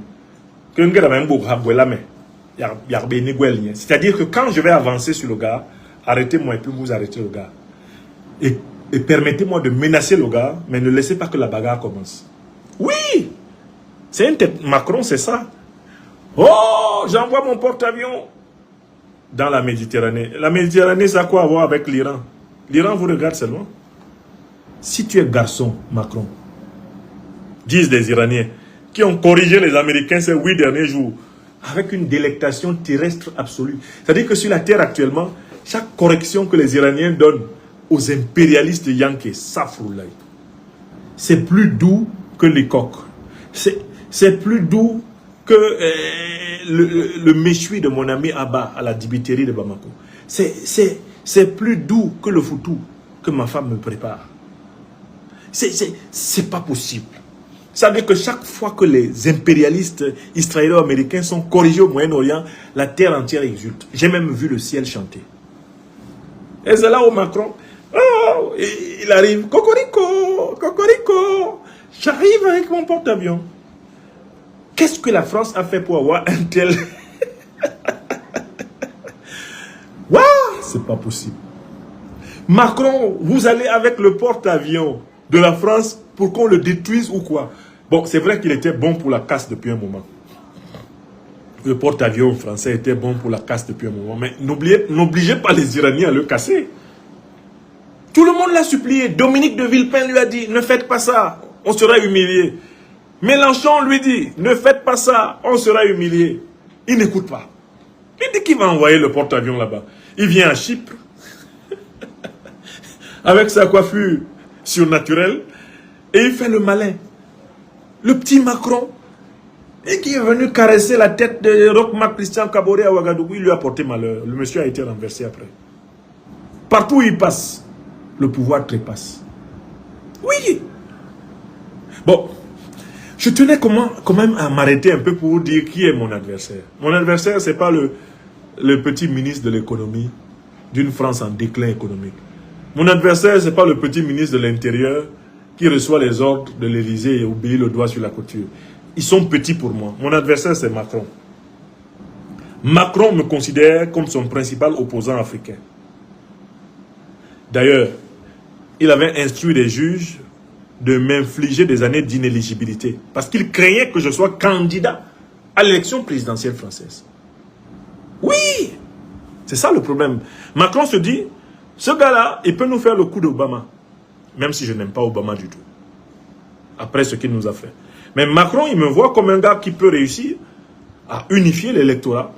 c'est-à-dire que quand je vais avancer sur le gars, arrêtez-moi et puis vous arrêtez le gars. Et permettez-moi de menacer le gars, mais ne laissez pas que la bagarre commence. Oui! C'est un tête. Macron, c'est ça. Oh, j'envoie mon porte-avions dans la Méditerranée. La Méditerranée, ça a quoi à voir avec l'Iran? L'Iran vous regarde seulement. Si tu es garçon, Macron, disent les Iraniens, qui ont corrigé les Américains ces 8 derniers jours, avec une délectation terrestre absolue. C'est-à-dire que sur la Terre actuellement, chaque correction que les Iraniens donnent aux impérialistes yankees, safroulaï, c'est plus doux que les coqs. C'est plus doux que le méchoui de mon ami Abba à la dibiterie de Bamako. C'est plus doux que le foutou que ma femme me prépare. C'est pas possible. Ça veut dire que chaque fois que les impérialistes israélo-américains sont corrigés au Moyen-Orient, la terre entière exulte. J'ai même vu le ciel chanter. Et c'est là où Macron, oh, il arrive, cocorico, cocorico, j'arrive avec mon porte-avions. Qu'est-ce que la France a fait pour avoir un tel... Waouh, c'est pas possible. Macron, vous allez avec le porte-avions de la France pour qu'on le détruise ou quoi? Bon, c'est vrai qu'il était bon pour la casse depuis un moment. Le porte-avions français était bon pour la casse depuis un moment. Mais n'obligez pas les Iraniens à le casser. Tout le monde l'a supplié. Dominique de Villepin lui a dit, ne faites pas ça, on sera humilié. Mélenchon lui dit, ne faites pas ça, on sera humilié. Il n'écoute pas. Il dit qu'il va envoyer le porte-avions là-bas. Il vient à Chypre, avec sa coiffure surnaturelle, et il fait le malin. Le petit Macron, et qui est venu caresser la tête de Roch-Marc Christian Kaboré à Ouagadougou, il lui a porté malheur. Le monsieur a été renversé après. Partout où il passe, le pouvoir trépasse. Oui. Bon, je tenais quand même à m'arrêter un peu pour vous dire qui est mon adversaire. Mon adversaire, ce n'est pas le petit ministre de l'économie d'une France en déclin économique. Mon adversaire, ce n'est pas le petit ministre de l'Intérieur qui reçoit les ordres de l'Élysée et obéit le doigt sur la couture. Ils sont petits pour moi. Mon adversaire, c'est Macron. Macron me considère comme son principal opposant africain. D'ailleurs, il avait instruit des juges de m'infliger des années d'inéligibilité parce qu'il craignait que je sois candidat à l'élection présidentielle française. Oui, c'est ça le problème. Macron se dit, ce gars-là, il peut nous faire le coup d'Obama. Même si je n'aime pas Obama du tout. Après ce qu'il nous a fait. Mais Macron, il me voit comme un gars qui peut réussir à unifier l'électorat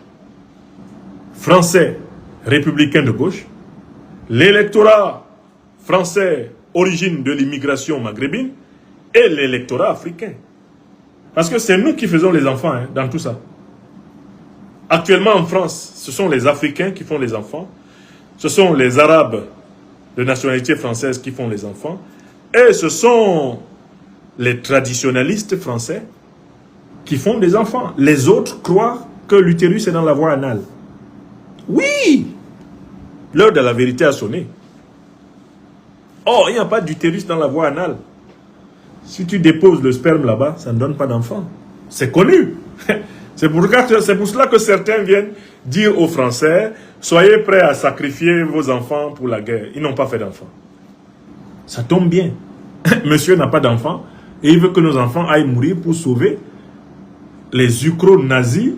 français républicain de gauche, l'électorat français, origine de l'immigration maghrébine, et l'électorat africain. Parce que c'est nous qui faisons les enfants hein, dans tout ça. Actuellement en France, ce sont les Africains qui font les enfants, ce sont les Arabes de nationalité française qui font les enfants, et ce sont les traditionalistes français qui font des enfants. Les autres croient que l'utérus est dans la voie anale. Oui! L'heure de la vérité a sonné. Oh, il n'y a pas d'utérus dans la voie anale. Si tu déposes le sperme là-bas, ça ne donne pas d'enfant. C'est connu. C'est pour cela que certains viennent dire aux Français, soyez prêts à sacrifier vos enfants pour la guerre. Ils n'ont pas fait d'enfants. Ça tombe bien. Monsieur n'a pas d'enfants et il veut que nos enfants aillent mourir pour sauver les ukro-nazis,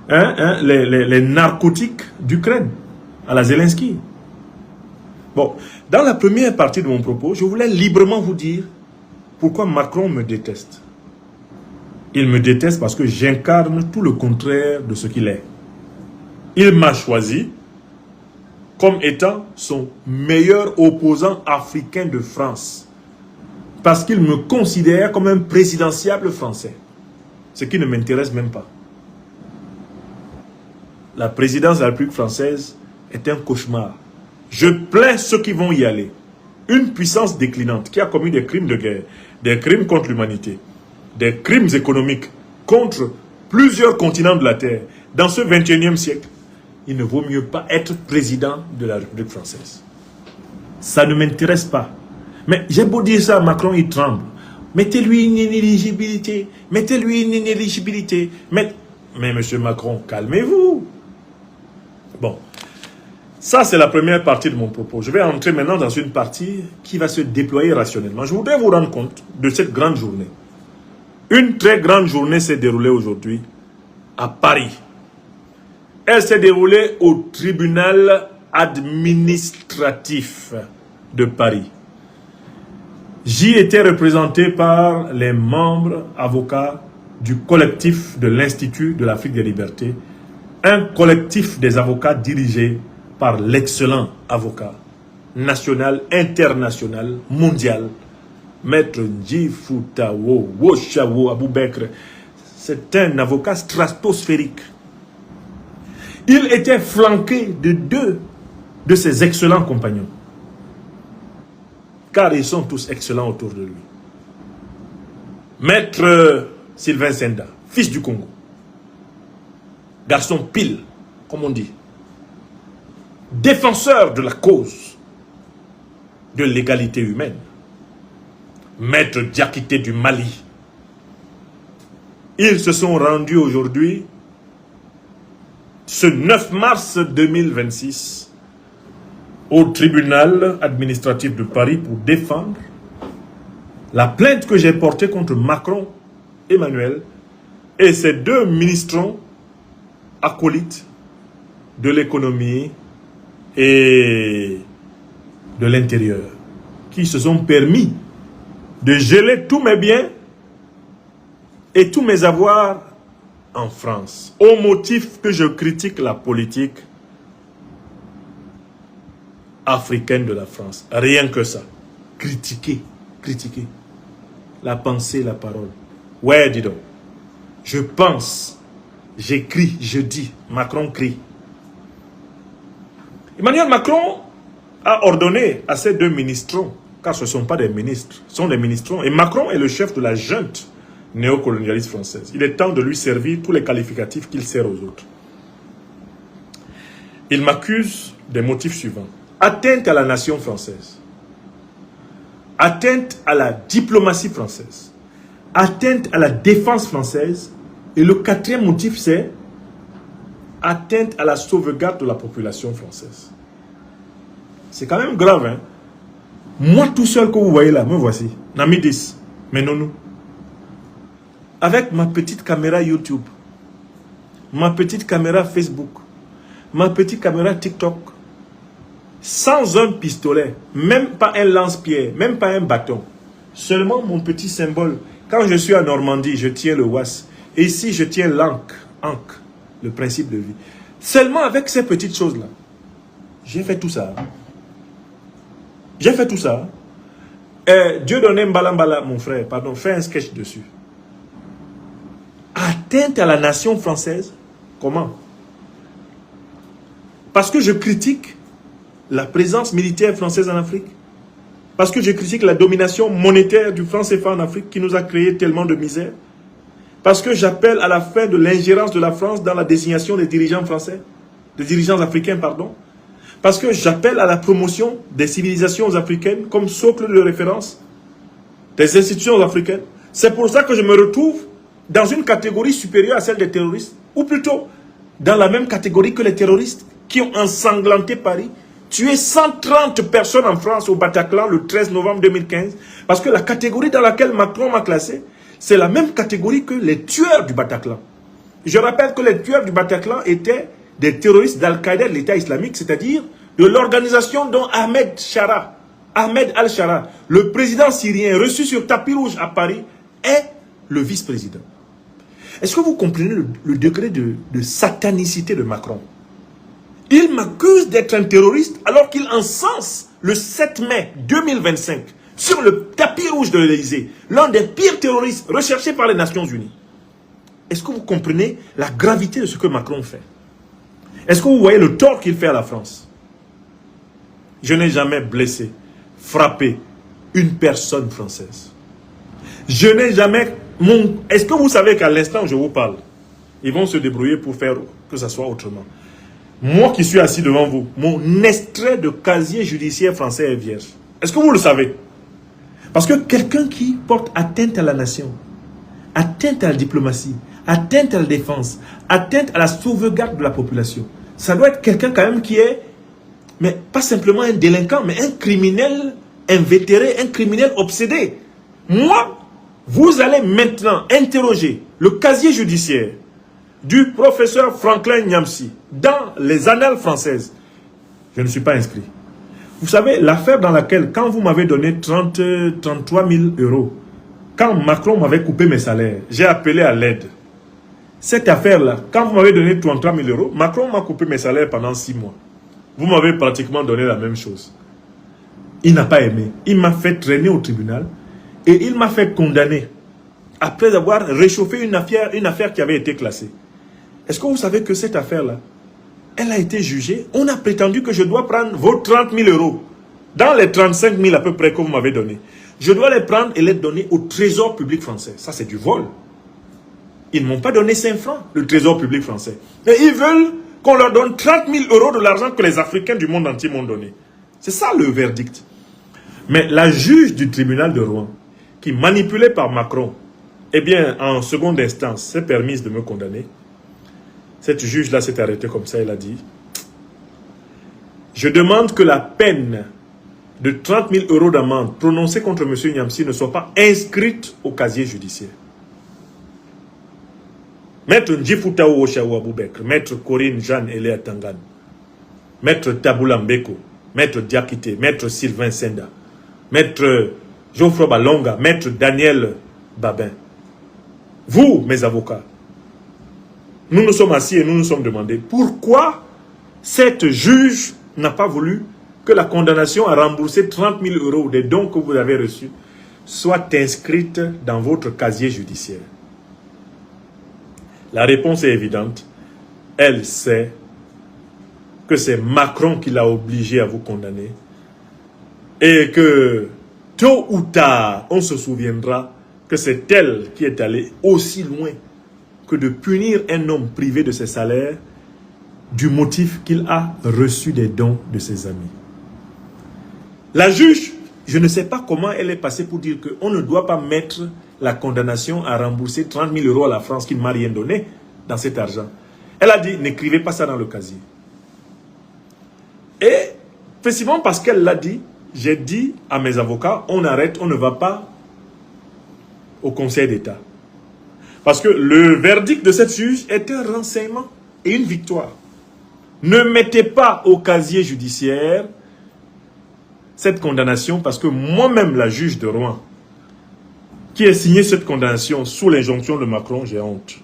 les narcotiques d'Ukraine, à la Zelensky. Bon, dans la première partie de mon propos, je voulais librement vous dire pourquoi Macron me déteste. Il me déteste parce que j'incarne tout le contraire de ce qu'il est. Il m'a choisi comme étant son meilleur opposant africain de France. Parce qu'il me considère comme un présidentiable français. Ce qui ne m'intéresse même pas. La présidence de la République française est un cauchemar. Je plains ceux qui vont y aller. Une puissance déclinante qui a commis des crimes de guerre, des crimes contre l'humanité, des crimes économiques contre plusieurs continents de la Terre. Dans ce 21e siècle, il ne vaut mieux pas être président de la République française. Ça ne m'intéresse pas. Mais j'ai beau dire ça, Macron, il tremble. Mettez-lui une inéligibilité. Mettez-lui une inéligibilité. Mais monsieur Macron, calmez-vous. Bon. Ça, c'est la première partie de mon propos. Je vais entrer maintenant dans une partie qui va se déployer rationnellement. Je voudrais vous rendre compte de cette grande journée. Une très grande journée s'est déroulée aujourd'hui à Paris. Elle s'est déroulée au tribunal administratif de Paris. J'y étais représenté par les membres avocats du collectif de l'Institut de l'Afrique des Libertés, un collectif des avocats dirigé par l'excellent avocat national, international, mondial, Maître Ndjifutawo Woshawo Aboubekr. C'est un avocat stratosphérique. Il était flanqué de deux de ses excellents compagnons. Car ils sont tous excellents autour de lui. Maître Sylvain Senda, fils du Congo. Garçon pile, comme on dit. Défenseur de la cause de l'égalité humaine. Maître Diakité du Mali. Ils se sont rendus aujourd'hui, ce 9 mars 2026, au tribunal administratif de Paris pour défendre la plainte que j'ai portée contre Macron, Emmanuel, et ses deux ministrons acolytes de l'économie et de l'intérieur, qui se sont permis de geler tous mes biens et tous mes avoirs en France, au motif que je critique la politique africaine de la France. Rien que ça. Critiquer, critiquer. La pensée, la parole. Ouais, dis donc. Je pense, j'écris, je dis. Macron crie. Emmanuel Macron a ordonné à ces deux ministrons, car ce ne sont pas des ministres, ce sont des ministrons. Et Macron est le chef de la junte néocolonialiste française. Il est temps de lui servir tous les qualificatifs qu'il sert aux autres. Il m'accuse des motifs suivants. Atteinte à la nation française. Atteinte à la diplomatie française. Atteinte à la défense française. Et le quatrième motif, c'est atteinte à la sauvegarde de la population française. C'est quand même grave, hein. Moi tout seul que vous voyez là, me voici. Nami 10, mais non nous. Avec ma petite caméra YouTube, ma petite caméra Facebook, ma petite caméra TikTok, sans un pistolet, même pas un lance-pierre, même pas un bâton, seulement mon petit symbole. Quand je suis en Normandie, je tiens le WAS. Et ici, je tiens l'ANC, le principe de vie. Seulement avec ces petites choses-là. J'ai fait tout ça. J'ai fait tout ça. Dieu donnait Mbala, mon frère, pardon, fait un sketch dessus. Atteinte à la nation française. Comment? Parce que je critique la présence militaire française en Afrique. Parce que je critique la domination monétaire du franc CFA en Afrique qui nous a créé tellement de misère. Parce que j'appelle à la fin de l'ingérence de la France dans la désignation des dirigeants français, des dirigeants africains, pardon. Parce que j'appelle à la promotion des civilisations africaines comme socle de référence des institutions africaines. C'est pour ça que je me retrouve dans une catégorie supérieure à celle des terroristes, ou plutôt dans la même catégorie que les terroristes qui ont ensanglanté Paris, tué 130 personnes en France au Bataclan le 13 novembre 2015, parce que la catégorie dans laquelle Macron m'a classé, c'est la même catégorie que les tueurs du Bataclan. Je rappelle que les tueurs du Bataclan étaient des terroristes d'Al-Qaïda de l'État islamique, c'est-à-dire de l'organisation dont Ahmed al-Shara, le président syrien reçu sur tapis rouge à Paris, est le vice-président. Est-ce que vous comprenez le degré de satanicité de Macron? Il m'accuse d'être un terroriste alors qu'il encense le 7 mai 2025 sur le tapis rouge de l'Élysée l'un des pires terroristes recherchés par les Nations Unies. Est-ce que vous comprenez la gravité de ce que Macron fait? Est-ce que vous voyez le tort qu'il fait à la France? Je n'ai jamais blessé, frappé une personne française. Je n'ai jamais... Est-ce que vous savez qu'à l'instant où je vous parle, ils vont se débrouiller pour faire que ça soit autrement? Moi qui suis assis devant vous, mon extrait de casier judiciaire français est vierge. Est-ce que vous le savez? Parce que quelqu'un qui porte atteinte à la nation, atteinte à la diplomatie, atteinte à la défense, atteinte à la sauvegarde de la population, ça doit être quelqu'un quand même qui est, mais pas simplement un délinquant, mais un criminel invétéré, un criminel obsédé. Moi, vous allez maintenant interroger le casier judiciaire du professeur Franklin Nyamsi dans les annales françaises. Je ne suis pas inscrit. Vous savez, l'affaire dans laquelle, quand vous m'avez donné 33 000 euros, quand Macron m'avait coupé mes salaires, j'ai appelé à l'aide. Cette affaire-là, quand vous m'avez donné 33 000 euros, Macron m'a coupé mes salaires pendant 6 mois. Vous m'avez pratiquement donné la même chose. Il n'a pas aimé. Il m'a fait traîner au tribunal et il m'a fait condamner après avoir réchauffé une affaire qui avait été classée. Est-ce que vous savez que cette affaire-là, elle a été jugée? On a prétendu que je dois prendre vos 30 000 euros dans les 35 000 à peu près que vous m'avez donné. Je dois les prendre et les donner au Trésor public français. Ça, c'est du vol. Ils ne m'ont pas donné 5 francs, le Trésor public français. Et ils veulent qu'on leur donne 30 000 euros de l'argent que les Africains du monde entier m'ont donné. C'est ça le verdict. Mais la juge du tribunal de Rouen, qui manipulée par Macron, eh bien, en seconde instance, s'est permise de me condamner. Cette juge-là s'est arrêtée comme ça, elle a dit: je demande que la peine de 30 000 euros d'amende prononcée contre M. Nyamsi ne soit pas inscrite au casier judiciaire. Maître Ndjifouta Ouoshawa Boubek, Maître Corinne Jeanne Eléa Tangan, Maître Taboula Mbeko, Maître Diakité, Maître Sylvain Senda, Maître Geoffroy Balonga, Maître Daniel Babin. Vous, mes avocats, nous nous sommes assis et nous nous sommes demandé pourquoi cette juge n'a pas voulu que la condamnation à rembourser 30 000 euros des dons que vous avez reçus soit inscrite dans votre casier judiciaire. La réponse est évidente. Elle sait que c'est Macron qui l'a obligé à vous condamner et que tôt ou tard, on se souviendra que c'est elle qui est allée aussi loin que de punir un homme privé de ses salaires du motif qu'il a reçu des dons de ses amis. La juge, je ne sais pas comment elle est passée pour dire qu'on ne doit pas mettre la condamnation à rembourser 30 000 euros à la France qui ne m'a rien donné dans cet argent. Elle a dit, n'écrivez pas ça dans le casier. Et précisément parce qu'elle l'a dit, j'ai dit à mes avocats, on arrête, on ne va pas au Conseil d'État. Parce que le verdict de cette juge est un renseignement et une victoire. Ne mettez pas au casier judiciaire cette condamnation parce que moi-même, la juge de Rouen, qui a signé cette condamnation sous l'injonction de Macron, j'ai honte.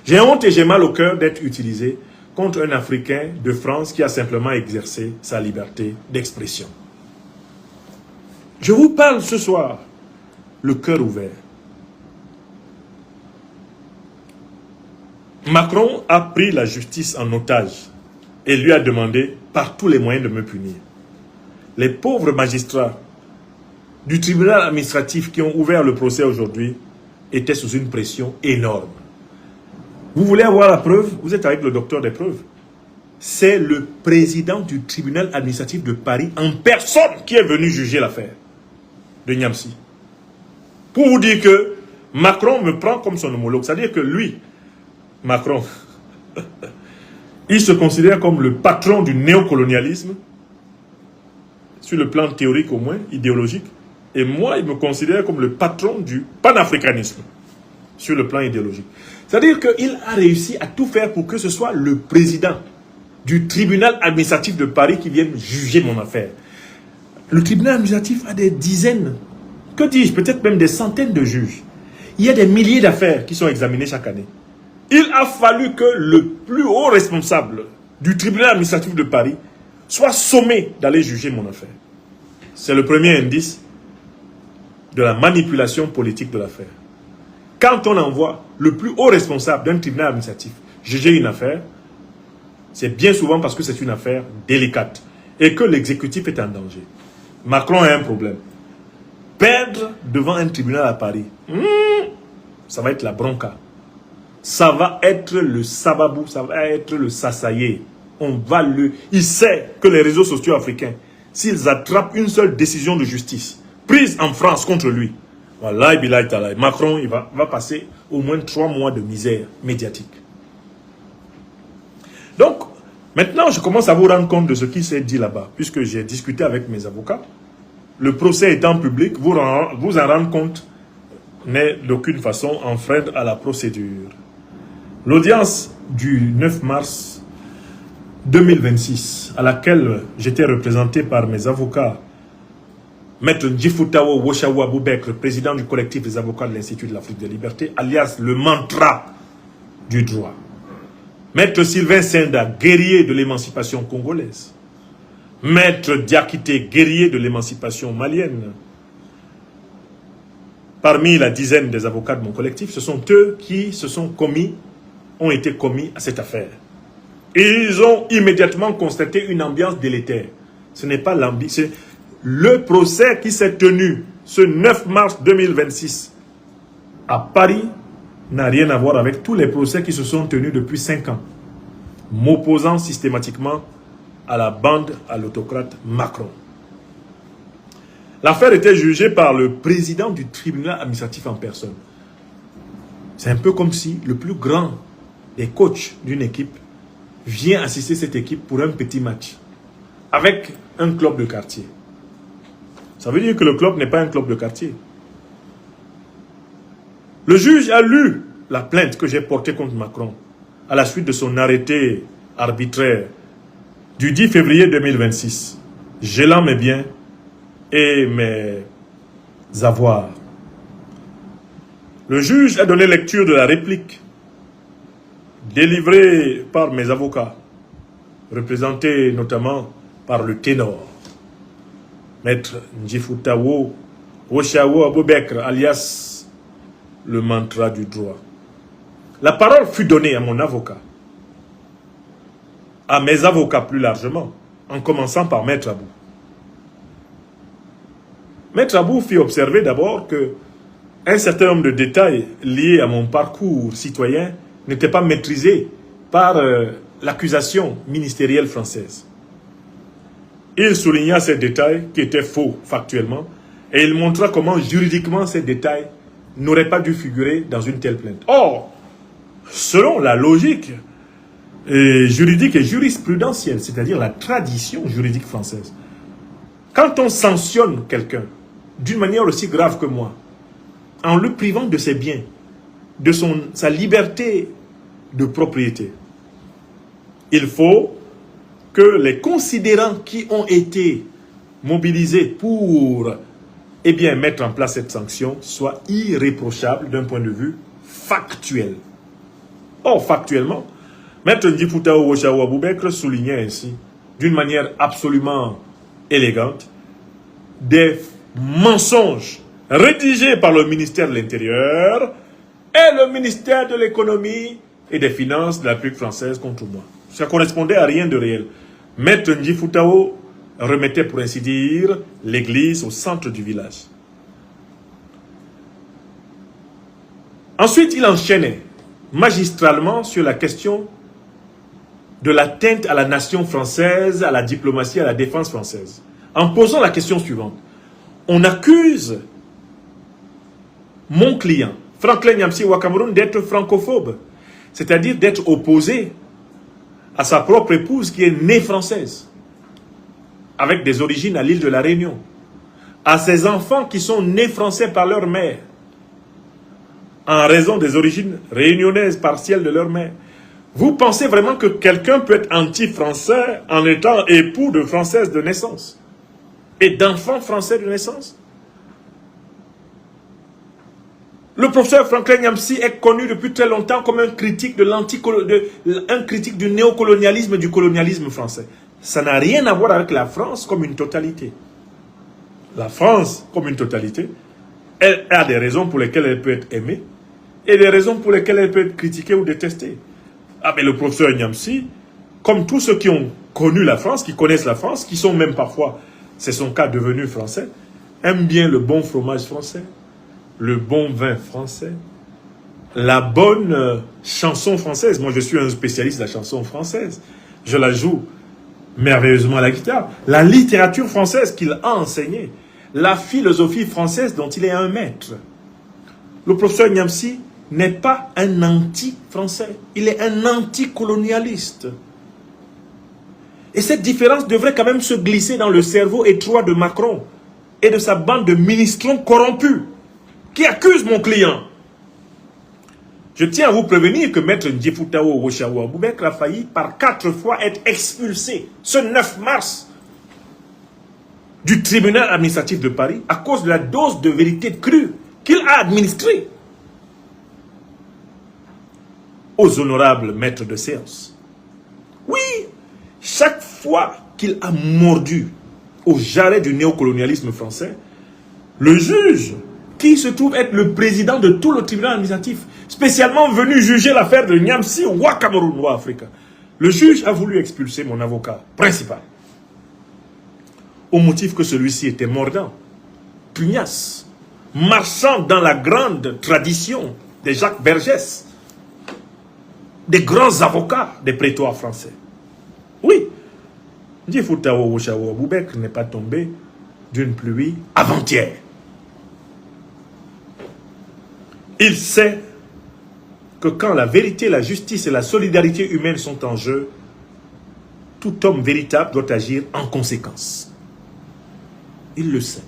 J'ai honte et j'ai mal au cœur d'être utilisé contre un Africain de France qui a simplement exercé sa liberté d'expression. Je vous parle ce soir, le cœur ouvert. Macron a pris la justice en otage et lui a demandé par tous les moyens de me punir. Les pauvres magistrats du tribunal administratif qui ont ouvert le procès aujourd'hui étaient sous une pression énorme. Vous voulez avoir la preuve? Vous êtes avec le docteur des preuves. C'est le président du tribunal administratif de Paris en personne qui est venu juger l'affaire de Niamsi. Pour vous dire que Macron me prend comme son homologue. C'est-à-dire que lui, Macron, il se considère comme le patron du néocolonialisme, sur le plan théorique au moins, idéologique. Et moi, il me considère comme le patron du panafricanisme, sur le plan idéologique. C'est-à-dire qu'il a réussi à tout faire pour que ce soit le président du tribunal administratif de Paris qui vienne juger mon affaire. Le tribunal administratif a des dizaines, que dis-je, peut-être même des centaines de juges. Il y a des milliers d'affaires qui sont examinées chaque année. Il a fallu que le plus haut responsable du tribunal administratif de Paris soit sommé d'aller juger mon affaire. C'est le premier indice de la manipulation politique de l'affaire. Quand on envoie le plus haut responsable d'un tribunal administratif juger une affaire, c'est bien souvent parce que c'est une affaire délicate et que l'exécutif est en danger. Macron a un problème. Perdre devant un tribunal à Paris, ça va être la bronca. Ça va être le sababou, ça va être le sassaillé. Il sait que les réseaux sociaux africains, s'ils attrapent une seule décision de justice prise en France contre lui, wallahi billahi talahi, Macron il va passer au moins 3 mois de misère médiatique. Donc, maintenant je commence à vous rendre compte de ce qui s'est dit là-bas, puisque j'ai discuté avec mes avocats. Le procès étant public, vous en rendre compte n'est d'aucune façon enfreindre à la procédure. L'audience du 9 mars 2026, à laquelle j'étais représenté par mes avocats, Maître Ndjifutawo Woshawa Aboubekr, président du collectif des avocats de l'Institut de l'Afrique de Liberté, alias le mantra du droit. Maître Sylvain Senda, guerrier de l'émancipation congolaise. Maître Diakité, guerrier de l'émancipation malienne. Parmi la dizaine des avocats de mon collectif, ce sont eux qui ont été commis à cette affaire. Et ils ont immédiatement constaté une ambiance délétère. Ce n'est pas l'ambiance. Le procès qui s'est tenu ce 9 mars 2026 à Paris n'a rien à voir avec tous les procès qui se sont tenus depuis 5 ans, m'opposant systématiquement à la bande à l'autocrate Macron. L'affaire était jugée par le président du tribunal administratif en personne. C'est un peu comme si le plus grand des coachs d'une équipe vient assister cette équipe pour un petit match avec un club de quartier. Ça veut dire que le club n'est pas un club de quartier. Le juge a lu la plainte que j'ai portée contre Macron à la suite de son arrêté arbitraire du 10 février 2026, gelant mes biens et mes avoirs. Le juge a donné lecture de la réplique délivrée par mes avocats, représentés notamment par le ténor, Maître Ndjifutawo Woshawa Aboubekr, alias le mantra du droit. La parole fut donnée à mon avocat, à mes avocats plus largement, en commençant par Maître Abou. Maître Abou fit observer d'abord que un certain nombre de détails liés à mon parcours citoyen n'étaient pas maîtrisés par l'accusation ministérielle française. Il souligna ces détails qui étaient faux factuellement et il montra comment juridiquement ces détails n'auraient pas dû figurer dans une telle plainte. Or, selon la logique juridique et jurisprudentielle, c'est-à-dire la tradition juridique française, quand on sanctionne quelqu'un d'une manière aussi grave que moi, en le privant de ses biens, de sa liberté de propriété, il faut que les considérants qui ont été mobilisés pour mettre en place cette sanction soient irréprochables d'un point de vue factuel. Or, factuellement, Maître Ndjifutao Woshawo Aboubekr soulignait ainsi, d'une manière absolument élégante, des mensonges rédigés par le ministère de l'Intérieur et le ministère de l'Économie et des Finances de la République française contre moi. Ça correspondait à rien de réel. Maître Ndjifutao remettait, pour ainsi dire, l'église au centre du village. Ensuite, il enchaînait magistralement sur la question de l'atteinte à la nation française, à la diplomatie, à la défense française, en posant la question suivante. On accuse mon client, Franklin Nyamsi Ouattara, d'être francophobe, c'est-à-dire d'être opposé à sa propre épouse qui est née française, avec des origines à l'île de la Réunion, à ses enfants qui sont nés français par leur mère, en raison des origines réunionnaises partielles de leur mère. Vous pensez vraiment que quelqu'un peut être anti-français en étant époux de françaises de naissance et d'enfants français de naissance? Le professeur Franklin Nyamsi est connu depuis très longtemps comme un critique, un critique du néocolonialisme et du colonialisme français. Ça n'a rien à voir avec la France comme une totalité. La France comme une totalité, elle a des raisons pour lesquelles elle peut être aimée et des raisons pour lesquelles elle peut être critiquée ou détestée. Ah mais le professeur Nyamsi, comme tous ceux qui ont connu la France, qui connaissent la France, qui sont même parfois, c'est son cas, devenus français, aime bien le bon fromage français, le bon vin français, la bonne chanson française. Moi, je suis un spécialiste de la chanson française. Je la joue merveilleusement à la guitare. La littérature française qu'il a enseignée, la philosophie française dont il est un maître. Le professeur Nyamsi n'est pas un anti-français, il est un anticolonialiste. Et cette différence devrait quand même se glisser dans le cerveau étroit de Macron et de sa bande de ministrons corrompus qui accusent mon client. Je tiens à vous prévenir que Maître Ndjifutao Woshawo Aboubekr a failli par 4 fois être expulsé ce 9 mars du tribunal administratif de Paris à cause de la dose de vérité crue qu'il a administrée aux honorables maîtres de séance. Oui, chaque fois qu'il a mordu au jarret du néocolonialisme français, le juge, qui se trouve être le président de tout le tribunal administratif, spécialement venu juger l'affaire de Nyamsi Ouattara Africa, le juge a voulu expulser mon avocat principal, au motif que celui-ci était mordant, pugnace, marchant dans la grande tradition de Jacques Vergès, des grands avocats des prétoires français. Oui, Ndjifutao Woshawo Aboubekr n'est pas tombé d'une pluie avant-hier. Il sait que quand la vérité, la justice et la solidarité humaine sont en jeu, tout homme véritable doit agir en conséquence. Il le sait.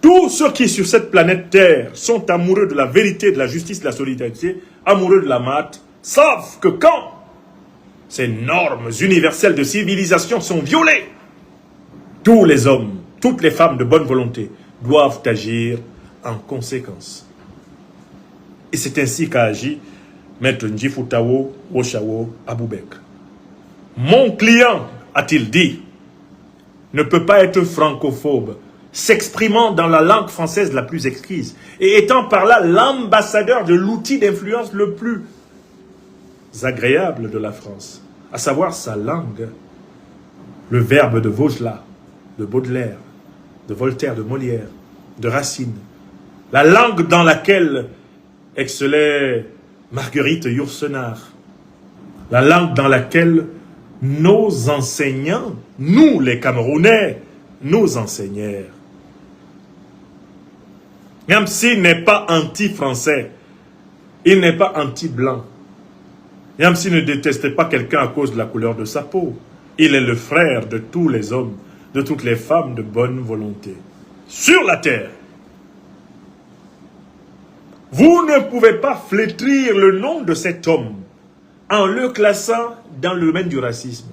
Tous ceux qui sur cette planète Terre sont amoureux de la vérité, de la justice, de la solidarité, amoureux de la maths, savent que quand ces normes universelles de civilisation sont violées, tous les hommes, toutes les femmes de bonne volonté doivent agir en conséquence. Et c'est ainsi qu'a agi Maître Ndjifutao Woshawo Aboubekr. Mon client, a-t-il dit, ne peut pas être francophobe, s'exprimant dans la langue française la plus exquise, et étant par là l'ambassadeur de l'outil d'influence le plus agréable de la France, à savoir sa langue, le verbe de Vaugelas, de Baudelaire, de Voltaire, de Molière, de Racine, la langue dans laquelle excellait Marguerite Yourcenar, la langue dans laquelle nos enseignants, nous les Camerounais, nous enseignèrent. Nyamsi n'est pas anti-français, il n'est pas anti-blanc. Nyamsi ne détestait pas quelqu'un à cause de la couleur de sa peau. Il est le frère de tous les hommes, de toutes les femmes de bonne volonté. Sur la terre, vous ne pouvez pas flétrir le nom de cet homme en le classant dans le domaine du racisme,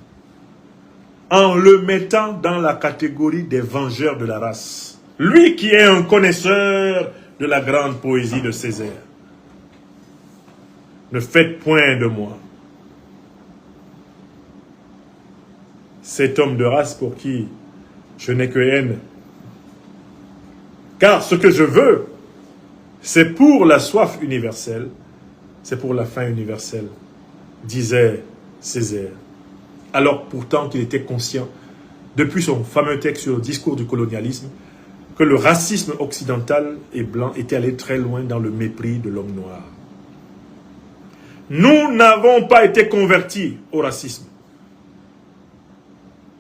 en le mettant dans la catégorie des vengeurs de la race. Lui qui est un connaisseur de la grande poésie de Césaire. Ne faites point de moi cet homme de race pour qui je n'ai que haine. Car ce que je veux, c'est pour la soif universelle, c'est pour la faim universelle, disait Césaire. Alors pourtant qu'il était conscient, depuis son fameux texte sur le discours du colonialisme, que le racisme occidental et blanc était allé très loin dans le mépris de l'homme noir. Nous n'avons pas été convertis au racisme.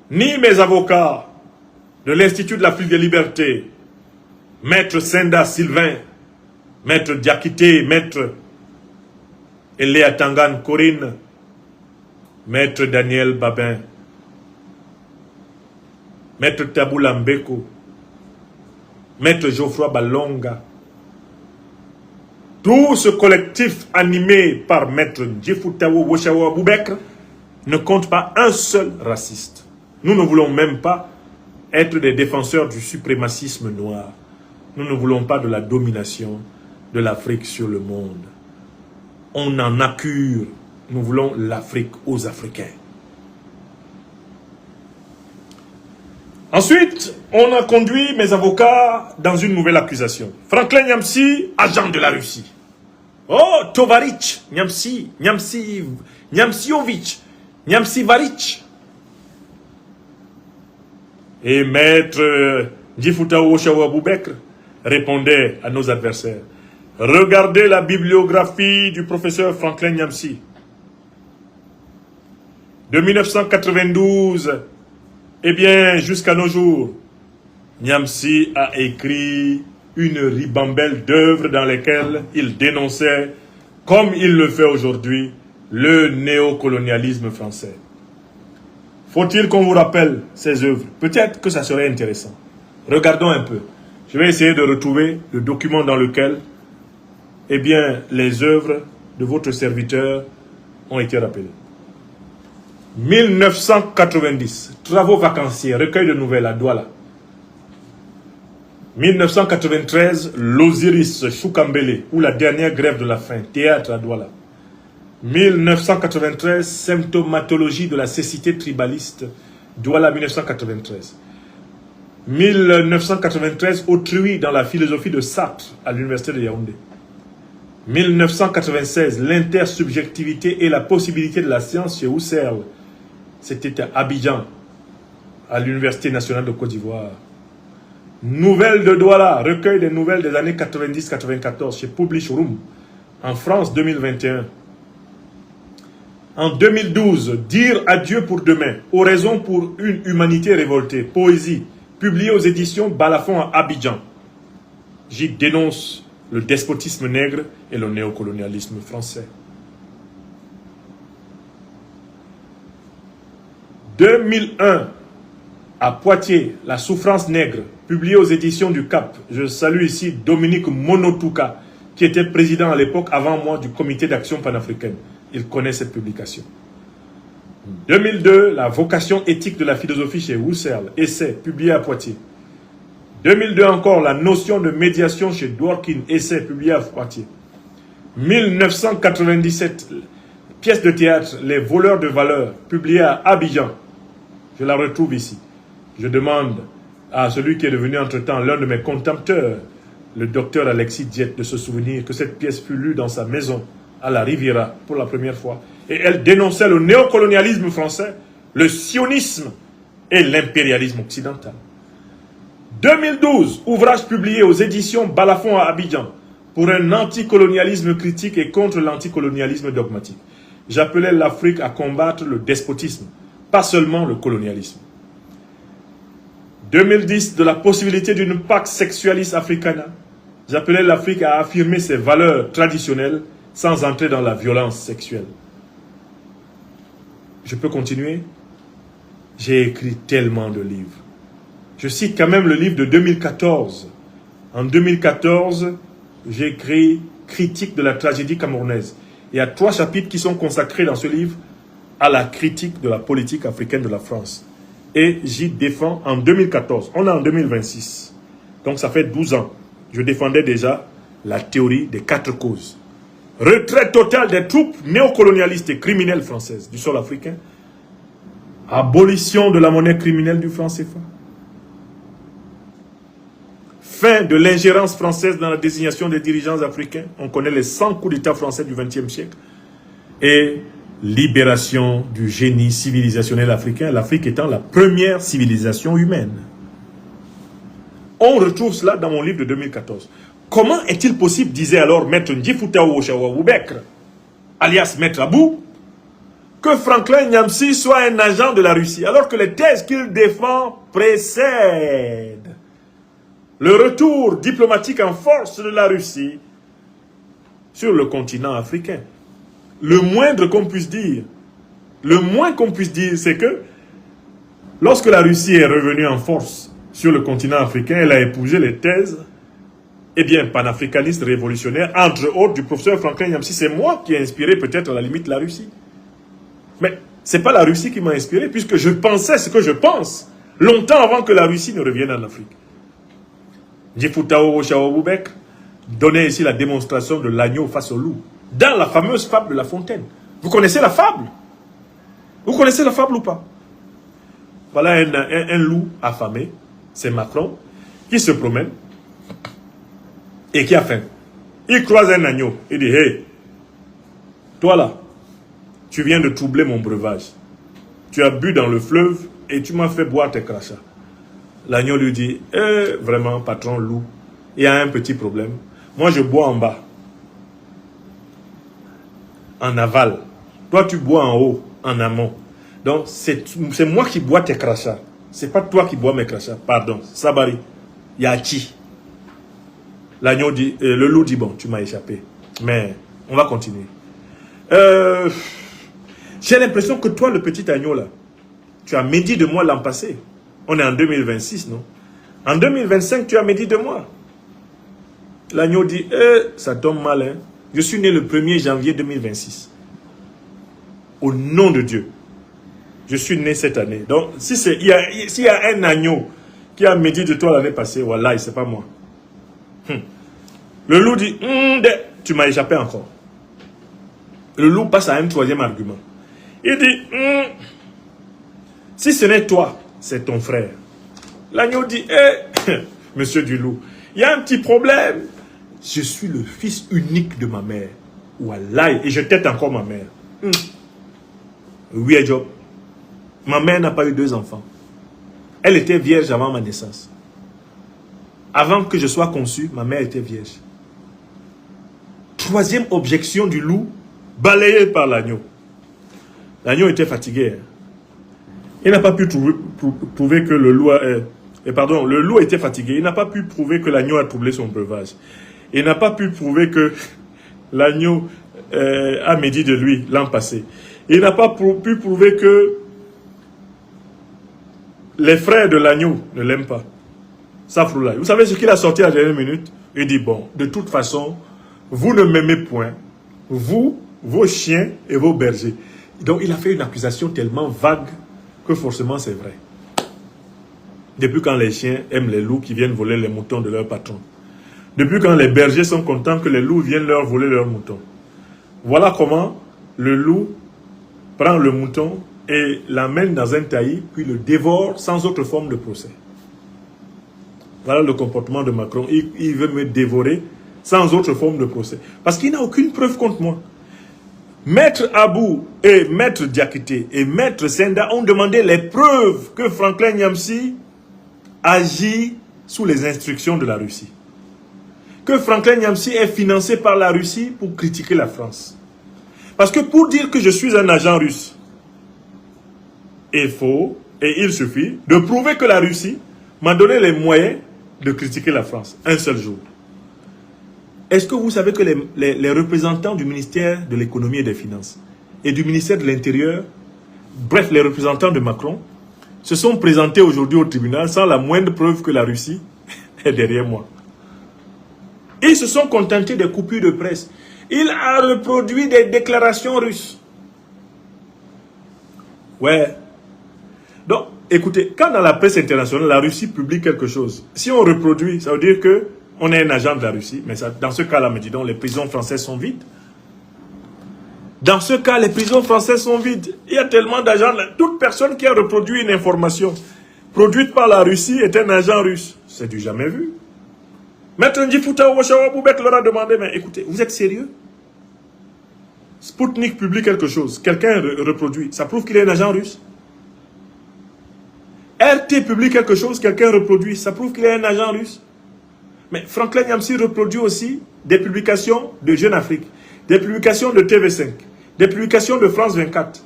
Ni mes avocats de l'Institut de l'Afrique des Libertés, Maître Senda Sylvain, Maître Diakité, Maître Eléa Tangan Corinne, Maître Daniel Babin, Maître Taboula Mbeko, Maître Geoffroy Balonga, tout ce collectif animé par Maître Djefutawo Woshawa Boubekre ne compte pas un seul raciste. Nous ne voulons même pas être des défenseurs du suprémacisme noir. Nous ne voulons pas de la domination de l'Afrique sur le monde. On en accure. Nous voulons l'Afrique aux Africains. Ensuite, on a conduit mes avocats dans une nouvelle accusation. Franklin Nyamsi, agent de la Russie. Oh, Tovarich, Nyamsiovich, Nyamsivaric. Et maître Djifutao Oshawa Boubekre répondait à nos adversaires. Regardez la bibliographie du professeur Franklin Nyamsi. De 1992, eh bien, jusqu'à nos jours, Nyamsi a écrit une ribambelle d'œuvres dans lesquelles il dénonçait, comme il le fait aujourd'hui, le néocolonialisme français. Faut-il qu'on vous rappelle ces œuvres? Peut-être que ça serait intéressant. Regardons un peu. Je vais essayer de retrouver le document dans lequel, eh bien, les œuvres de votre serviteur ont été rappelées. 1990, travaux vacanciers, recueil de nouvelles à Douala. 1993, l'Osiris Choukambele, ou la dernière grève de la faim, théâtre à Douala. 1993, symptomatologie de la cécité tribaliste, Douala 1993. 1993, autrui dans la philosophie de Sartre à l'université de Yaoundé. 1996, l'intersubjectivité et la possibilité de la science chez Husserl. C'était à Abidjan, à l'Université nationale de Côte d'Ivoire. Nouvelles de Douala, recueil des nouvelles des années 90-94 chez Publish Room, en France 2021. En 2012, Dire adieu pour demain, oraison pour une humanité révoltée, poésie, publié aux éditions Balafon à Abidjan. J'y dénonce le despotisme nègre et le néocolonialisme français. 2001, à Poitiers, La souffrance nègre, publié aux éditions du Cap. Je salue ici Dominique Monotouka, qui était président à l'époque, avant moi, du comité d'action panafricaine. Il connaît cette publication. 2002, La vocation éthique de la philosophie chez Husserl, essai, publié à Poitiers. 2002 encore, La notion de médiation chez Dworkin, essai, publié à Poitiers. 1997, pièce de théâtre, Les voleurs de valeurs, publié à Abidjan. Je la retrouve ici. Je demande à celui qui est devenu entre-temps l'un de mes contempteurs, le docteur Alexis Diet, de se souvenir que cette pièce fut lue dans sa maison à la Riviera pour la première fois. Et elle dénonçait le néocolonialisme français, le sionisme et l'impérialisme occidental. 2012, ouvrage publié aux éditions Balafon à Abidjan pour un anticolonialisme critique et contre l'anticolonialisme dogmatique. J'appelais l'Afrique à combattre le despotisme, pas seulement le colonialisme. 2010, de la possibilité d'une Pax Sexualis Africana. J'appelais l'Afrique à affirmer ses valeurs traditionnelles sans entrer dans la violence sexuelle. Je peux continuer? J'ai écrit tellement de livres. Je cite quand même le livre de 2014. En 2014, j'ai écrit Critique de la tragédie camerounaise. Il y a 3 chapitres qui sont consacrés dans ce livre à la critique de la politique africaine de la France. Et j'y défends en 2014. On est en 2026. Donc ça fait 12 ans. Je défendais déjà la théorie des 4 causes. Retrait total des troupes néocolonialistes et criminelles françaises du sol africain. Abolition de la monnaie criminelle du franc CFA. Fin de l'ingérence française dans la désignation des dirigeants africains. On connaît les 100 coups d'État français du XXe siècle. Et libération du génie civilisationnel africain, l'Afrique étant la première civilisation humaine. On retrouve cela dans mon livre de 2014. Comment est-il possible, disait alors Maître Ndjifutao Ochawa-Boubekre, alias Maître Abou, que Franklin Nyamsi soit un agent de la Russie, alors que les thèses qu'il défend précèdent le retour diplomatique en force de la Russie sur le continent africain. Le moindre qu'on puisse dire, c'est que lorsque la Russie est revenue en force sur le continent africain, elle a épousé les thèses panafricanistes révolutionnaires, entre autres du professeur Franklin Nyamsi. C'est moi qui ai inspiré peut-être à la limite la Russie. Mais ce n'est pas la Russie qui m'a inspiré, puisque je pensais ce que je pense, longtemps avant que la Russie ne revienne en Afrique. Ndjifutao Ochawa-Boubekre donnait ici la démonstration de l'agneau face au loup, dans la fameuse fable de La Fontaine. Vous connaissez la fable? Vous connaissez la fable ou pas? Voilà un loup affamé, c'est Macron, qui se promène et qui a faim. Il croise un agneau, il dit: hey, toi là, tu viens de troubler mon breuvage. Tu as bu dans le fleuve et tu m'as fait boire tes crachats. L'agneau lui dit: vraiment, patron loup, il y a un petit problème. Moi, je bois en bas, en aval. Toi, tu bois en haut, en amont. Donc, c'est moi qui bois tes crachats. C'est pas toi qui bois mes crachats. Pardon, Sabari, Yachi. L'agneau dit, le loup dit: bon, tu m'as échappé. Mais, on va continuer. J'ai l'impression que toi, le petit agneau là, tu as médit de moi l'an passé. On est en 2026, non? En 2025, tu as médit de moi. L'agneau dit: ça tombe mal, hein? Je suis né le 1er janvier 2026. Au nom de Dieu. Je suis né cette année. Donc, s'il y a un agneau qui a médit de toi l'année passée, voilà, c'est pas moi. Le loup dit: tu m'as échappé encore. Le loup passe à un troisième argument. Il dit: si ce n'est toi, c'est ton frère. L'agneau dit: monsieur du loup, il y a un petit problème. Je suis le fils unique de ma mère. Wallah, et je tête encore ma mère. Oui, Job. Ma mère n'a pas eu 2 enfants. Elle était vierge avant ma naissance. Avant que je sois conçu, ma mère était vierge. Troisième objection du loup, balayée par l'agneau. L'agneau était fatigué. Il n'a pas pu prouver que le loup le loup était fatigué. Il n'a pas pu prouver que l'agneau a troublé son breuvage. Il n'a pas pu prouver que l'agneau a médit de lui l'an passé. Il n'a pas pu prouver que les frères de l'agneau ne l'aiment pas. Safroula. Vous savez ce qu'il a sorti à la dernière minute? Il dit: bon, de toute façon, vous ne m'aimez point. Vous, vos chiens et vos bergers. Donc il a fait une accusation tellement vague que forcément c'est vrai. Depuis quand les chiens aiment les loups qui viennent voler les moutons de leur patron? Depuis quand les bergers sont contents que les loups viennent leur voler leurs moutons? Voilà comment le loup prend le mouton et l'amène dans un taillis, puis le dévore sans autre forme de procès. Voilà le comportement de Macron. Il veut me dévorer sans autre forme de procès. Parce qu'il n'a aucune preuve contre moi. Maître Abou et Maître Diakité et Maître Senda ont demandé les preuves que Franklin Nyamsi agit sous les instructions de la Russie. Que Franklin Nyamsi est financé par la Russie pour critiquer la France. Parce que pour dire que je suis un agent russe, il suffit de prouver que la Russie m'a donné les moyens de critiquer la France un seul jour. Est-ce que vous savez que les représentants du ministère de l'économie et des finances et du ministère de l'Intérieur, bref, les représentants de Macron, se sont présentés aujourd'hui au tribunal sans la moindre preuve que la Russie est derrière moi? Ils se sont contentés des coupures de presse. Il a reproduit des déclarations russes. Ouais. Donc, écoutez, quand dans la presse internationale, la Russie publie quelque chose, si on reproduit, ça veut dire que on est un agent de la Russie. Mais ça, dans ce cas-là, me dis donc, les prisons françaises sont vides. Dans ce cas, les prisons françaises sont vides. Il y a tellement d'agents. Toute personne qui a reproduit une information produite par la Russie est un agent russe. C'est du jamais vu. Maître Ndjifouta Ouachawa Boubek leur a demandé, mais écoutez, vous êtes sérieux? Sputnik publie quelque chose, quelqu'un reproduit, ça prouve qu'il est un agent russe. RT publie quelque chose, quelqu'un reproduit, ça prouve qu'il est un agent russe. Mais Franklin Yamsi reproduit aussi des publications de Jeune Afrique, des publications de TV5, des publications de France 24,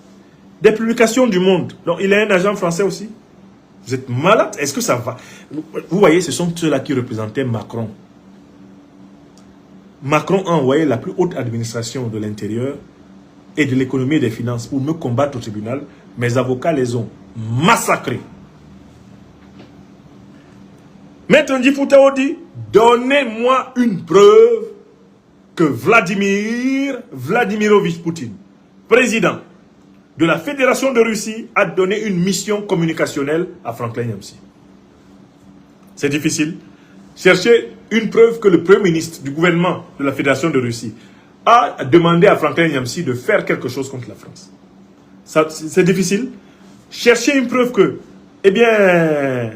des publications du Monde. Donc il est un agent français aussi. Vous êtes malade? Est-ce que ça va? Vous voyez, ce sont ceux-là qui représentaient Macron. Macron a envoyé la plus haute administration de l'intérieur et de l'économie et des finances pour me combattre au tribunal. Mes avocats les ont massacrés. Maître Ndjifouta dit, donnez-moi une preuve que Vladimir Vladimirovich Poutine, président de la Fédération de Russie, a donné une mission communicationnelle à Franklin Yamsi. C'est difficile. Cherchez une preuve que le Premier ministre du gouvernement de la Fédération de Russie a demandé à Franklin Yamsi de faire quelque chose contre la France. C'est difficile. Cherchez une preuve que, eh bien,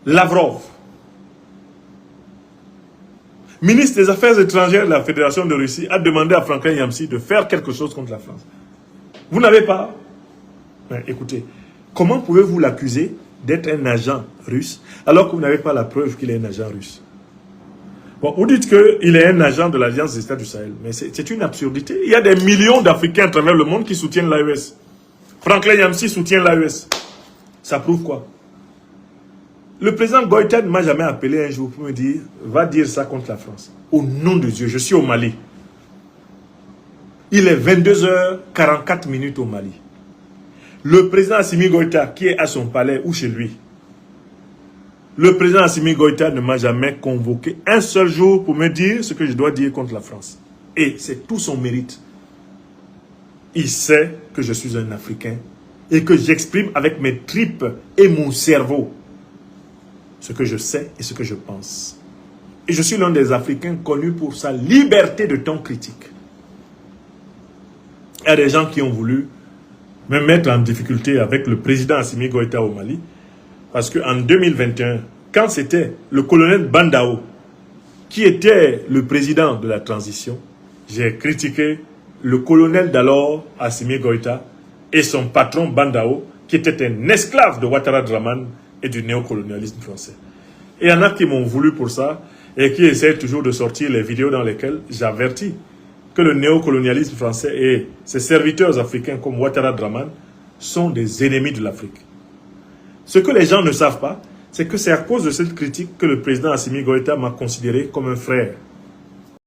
Lavrov, ministre des Affaires étrangères de la Fédération de Russie, a demandé à Franklin Yamsi de faire quelque chose contre la France. Vous n'avez pas... Écoutez, comment pouvez-vous l'accuser d'être un agent russe alors que vous n'avez pas la preuve qu'il est un agent russe? Bon, vous dites qu'il est un agent de l'Alliance des États du Sahel, mais c'est une absurdité. Il y a des millions d'Africains à travers le monde qui soutiennent l'AES. Franklin Yamsi soutient l'AES. Ça prouve quoi? Le président Goïta ne m'a jamais appelé un jour pour me dire « Va dire ça contre la France. » Au nom de Dieu, je suis au Mali. Il est 22h44 au Mali. Le président Assimi Goïta, qui est à son palais ou chez lui, le président Assimi Goïta ne m'a jamais convoqué un seul jour pour me dire ce que je dois dire contre la France. Et c'est tout son mérite. Il sait que je suis un Africain et que j'exprime avec mes tripes et mon cerveau ce que je sais et ce que je pense. Et je suis l'un des Africains connus pour sa liberté de ton critique. Il y a des gens qui ont voulu me mettre en difficulté avec le président Assimi Goïta au Mali. Parce qu'en 2021, quand c'était le colonel Bandao qui était le président de la transition, j'ai critiqué le colonel d'alors, Assimi Goïta, et son patron Bandao, qui était un esclave de Ouattara Draman et du néocolonialisme français. Et il y en a qui m'ont voulu pour ça et qui essaient toujours de sortir les vidéos dans lesquelles j'avertis que le néocolonialisme français et ses serviteurs africains comme Ouattara Draman sont des ennemis de l'Afrique. Ce que les gens ne savent pas, c'est que c'est à cause de cette critique que le président Assimi Goïta m'a considéré comme un frère.